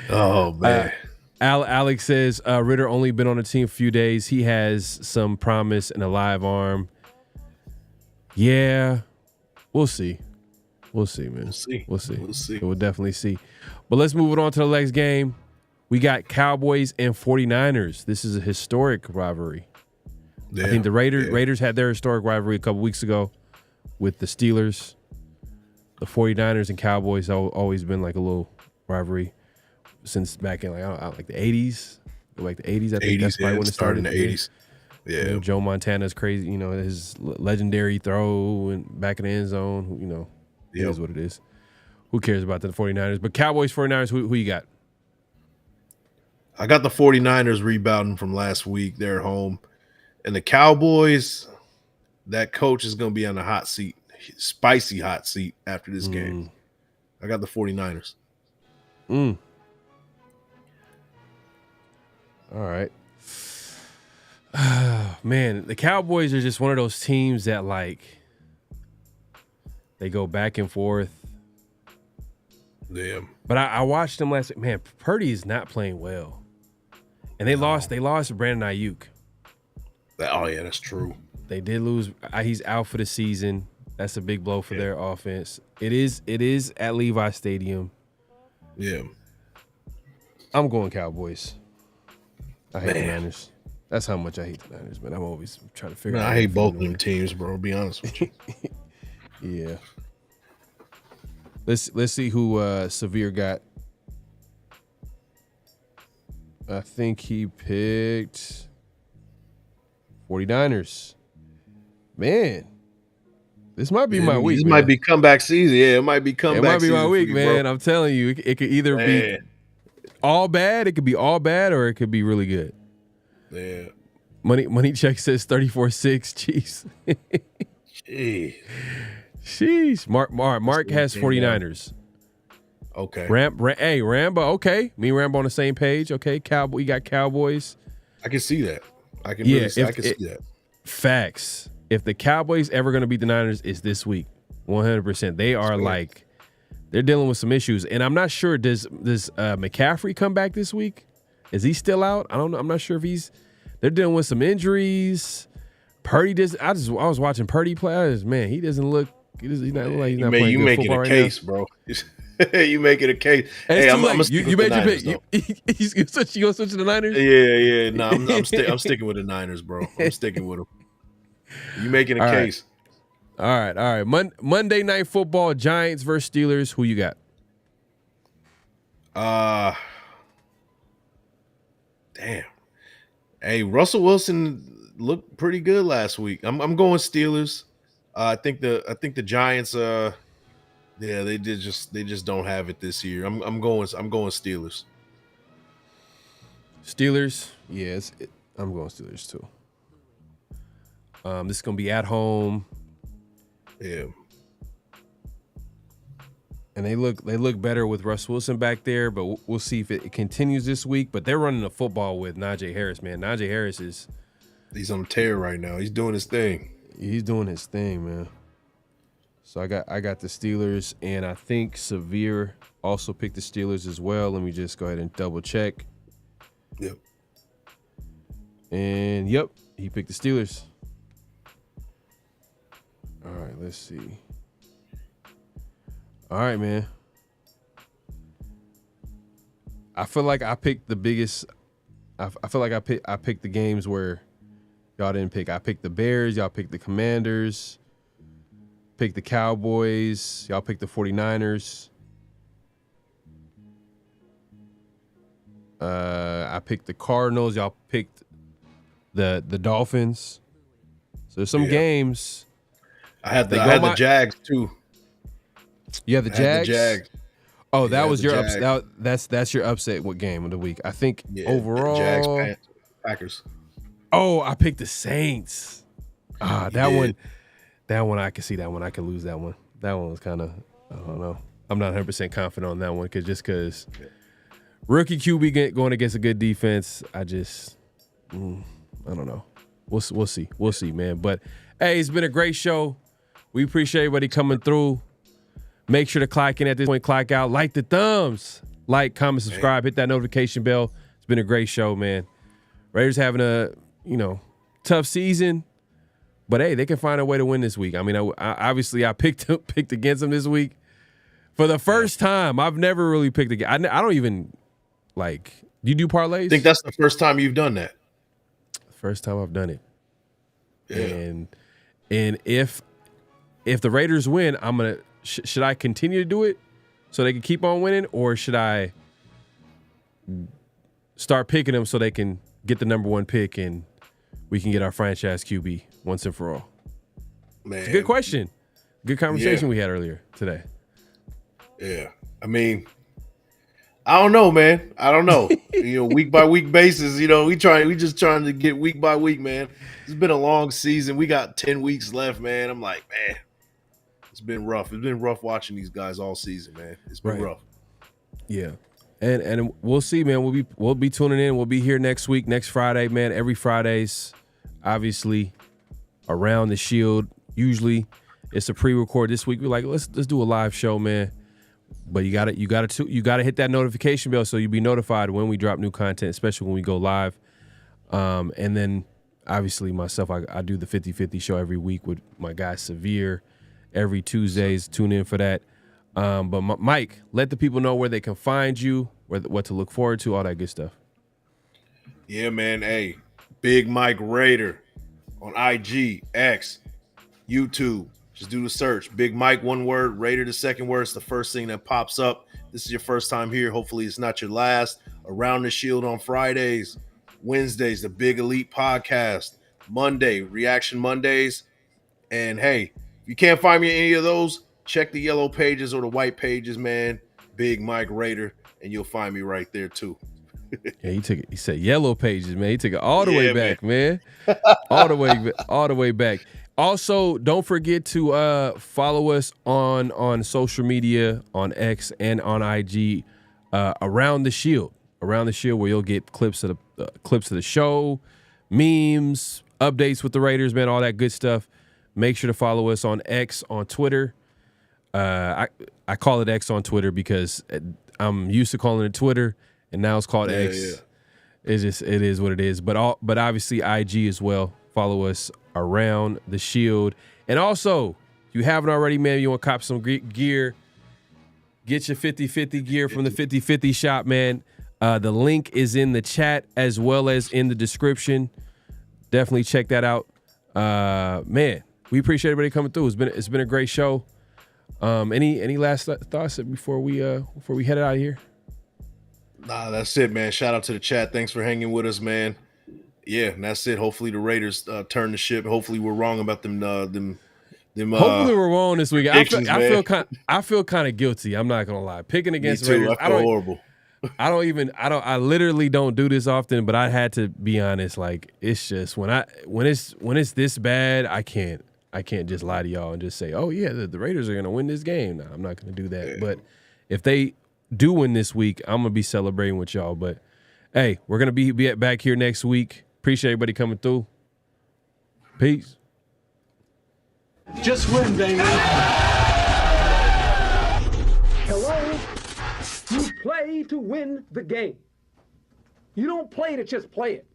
Oh, man. Alex says Ridder only been on the team a few days. He has some promise and a live arm. Yeah, we'll see. We'll see, man. We'll see. We'll definitely see. But let's move it on to the next game. We got Cowboys and 49ers. This is a historic rivalry. Yeah, I think the Raiders had their historic rivalry a couple weeks ago with the Steelers. The 49ers and Cowboys have always been like a little rivalry since back in like the 80s. Like the 80s, I think that's probably when it started. In the 80s. Yeah. Joe Montana's crazy, his legendary throw and back in the end zone, It is what it is. Who cares about the 49ers? But Cowboys, 49ers, who you got? I got the 49ers rebounding from last week. They're at home. And the Cowboys, that coach is going to be on the hot seat, spicy hot seat after this game. I got the 49ers. All right. Man, the Cowboys are just one of those teams that, like, they go back and forth. Yeah. But I watched him last week. Man, Purdy is not playing well. And they lost Brandon Ayuk. Oh, yeah, that's true. They did lose. He's out for the season. That's a big blow for their offense. It is at Levi Stadium. Yeah. I'm going Cowboys. I hate the Niners. That's how much I hate the Niners, man. I'm always trying to figure out. I hate both of them teams, bro. To be honest with you. Yeah. Let's see who Severe got. I think he picked 49ers. Man, this might be my week. This man. might be comeback season. Yeah, it might be comeback season. It might be my week, you, man. Bro. I'm telling you, it could either be all bad. It could be all bad, or it could be really good. Yeah. Money check says 34-6. Jeez. Sheesh. Mark has 49ers. Okay. Rambo. Okay, me and Rambo on the same page. Okay, Cowboy. You got Cowboys. I can see that. I can see that. Facts. If the Cowboys ever going to beat the Niners, it's this week. 100%. They are they're dealing with some issues, and I'm not sure. Does McCaffrey come back this week? Is he still out? I don't know. I'm not sure if he's. They're dealing with some injuries. Purdy does. I was watching Purdy play. Man, he doesn't look. He's not playing good football right now. You making a case, bro. You making a case. Hey, I'm you made your pick. You gonna switch to the Niners? Yeah. No, I'm sticking with the Niners, bro. I'm sticking with them. You making a case? All right. Monday Night Football: Giants versus Steelers. Who you got? Damn. Hey, Russell Wilson looked pretty good last week. I'm going Steelers. I think the Giants. They just don't have it this year. I'm going Steelers. Steelers. Yes, I'm going Steelers too. This is gonna be at home. Yeah. And they look better with Russ Wilson back there, but we'll see if it continues this week. But they're running the football with Najee Harris, man. Najee Harris he's on tear right now. He's doing his thing. He's doing his thing, man. So I got the Steelers, and I think Severe also picked the Steelers as well. Let me just go ahead and double check. Yep. And yep, he picked the Steelers. All right, let's see. All right, man. I feel like I picked the biggest. I feel like I picked the games where y'all didn't pick. I picked the Bears. Y'all picked the Commanders. Picked the Cowboys. Y'all picked the 49ers. I picked the Cardinals. Y'all picked the Dolphins. So there's some games. I had the Jags too. You have the Jags? The Jags. Oh, that was your upset. That's your upset game of the week. I think overall. Jags, Packers. Oh, I picked the Saints. That one I can see that one. I can lose that one. That one was kind of, I don't know. I'm not 100% confident on that one because rookie QB going against a good defense, I don't know. We'll see. We'll see, man. But, hey, it's been a great show. We appreciate everybody coming through. Make sure to clock in at this point, clock out. Like the thumbs. Like, comment, subscribe, hit that notification bell. It's been a great show, man. Raiders having a, tough season. But, hey, they can find a way to win this week. I mean, I picked against them this week. For the first time, I've never really picked against. I don't even, do you do parlays? I think that's the first time you've done that. First time I've done it. Yeah. And if the Raiders win, I'm going to should I continue to do it so they can keep on winning, or should I start picking them so they can get the number one pick and we can get our franchise QB once and for all? Man, it's a good question. Good conversation we had earlier today. Yeah. I mean, I don't know, man. I don't know. Week by week basis, we just trying to get week by week, man. It's been a long season. We got 10 weeks left, man. I'm like, man, it's been rough. It's been rough watching these guys all season, man. It's been rough. Yeah. And we'll see, man. We'll be tuning in. We'll be here next week, next Friday, man. Every Fridays, obviously, Around the Shield. Usually it's a pre-record. This week we're like, let's do a live show, man. But you gotta hit that notification bell so you'll be notified when we drop new content, especially when we go live. And then obviously myself, I do the 50-50 show every week with my guy Severe every Tuesdays. Tune in for that. But Mike, let the people know where they can find you, what to look forward to, all that good stuff. Yeah, man. Hey, Big Mike Raider on IG, X, YouTube. Just do the search. Big Mike, one word, Raider, the second word. It's the first thing that pops up. This is your first time here. Hopefully it's not your last. Around the Shield on Fridays. Wednesdays, the Big Elite Podcast. Monday, Reaction Mondays. And hey, if you can't find me in any of those, check the yellow pages or the white pages, man. Big Mike Raider, and you'll find me right there too. Yeah, he said yellow pages, man. He took it all the way back, man. all the way back. Also, don't forget to follow us on social media, on X and on IG, Around the Shield. Around the Shield, where you'll get clips of the show, memes, updates with the Raiders, man, all that good stuff. Make sure to follow us on X on Twitter. I call it X on Twitter because I'm used to calling it Twitter, and now it's called X. Yeah. It is what it is. But obviously IG as well. Follow us Around the Shield. And also, if you haven't already, man, you want to cop some gear, get your 50-50 gear from the 50-50 shop, man. The link is in the chat as well as in the description. Definitely check that out. Man, we appreciate everybody coming through. It's been a great show. Any last thoughts before we head out of here? Nah, that's it, man. Shout out to the chat. Thanks for hanging with us, man. Yeah, and that's it. Hopefully the Raiders turn the ship. Hopefully we're wrong about them. Hopefully we're wrong this week. I feel kind of guilty. I'm not gonna lie. Picking against the Raiders, I feel horrible. I literally don't do this often, but I had to be honest. Like, it's just when it's this bad, I can't just lie to y'all and just say, oh yeah, the Raiders are gonna win this game. No, I'm not gonna do that. Yeah. But if they do win this week, I'm gonna be celebrating with y'all. But hey, we're gonna be back here next week. Appreciate everybody coming through. Peace. Just win, baby. Hello? You play to win the game. You don't play to just play it.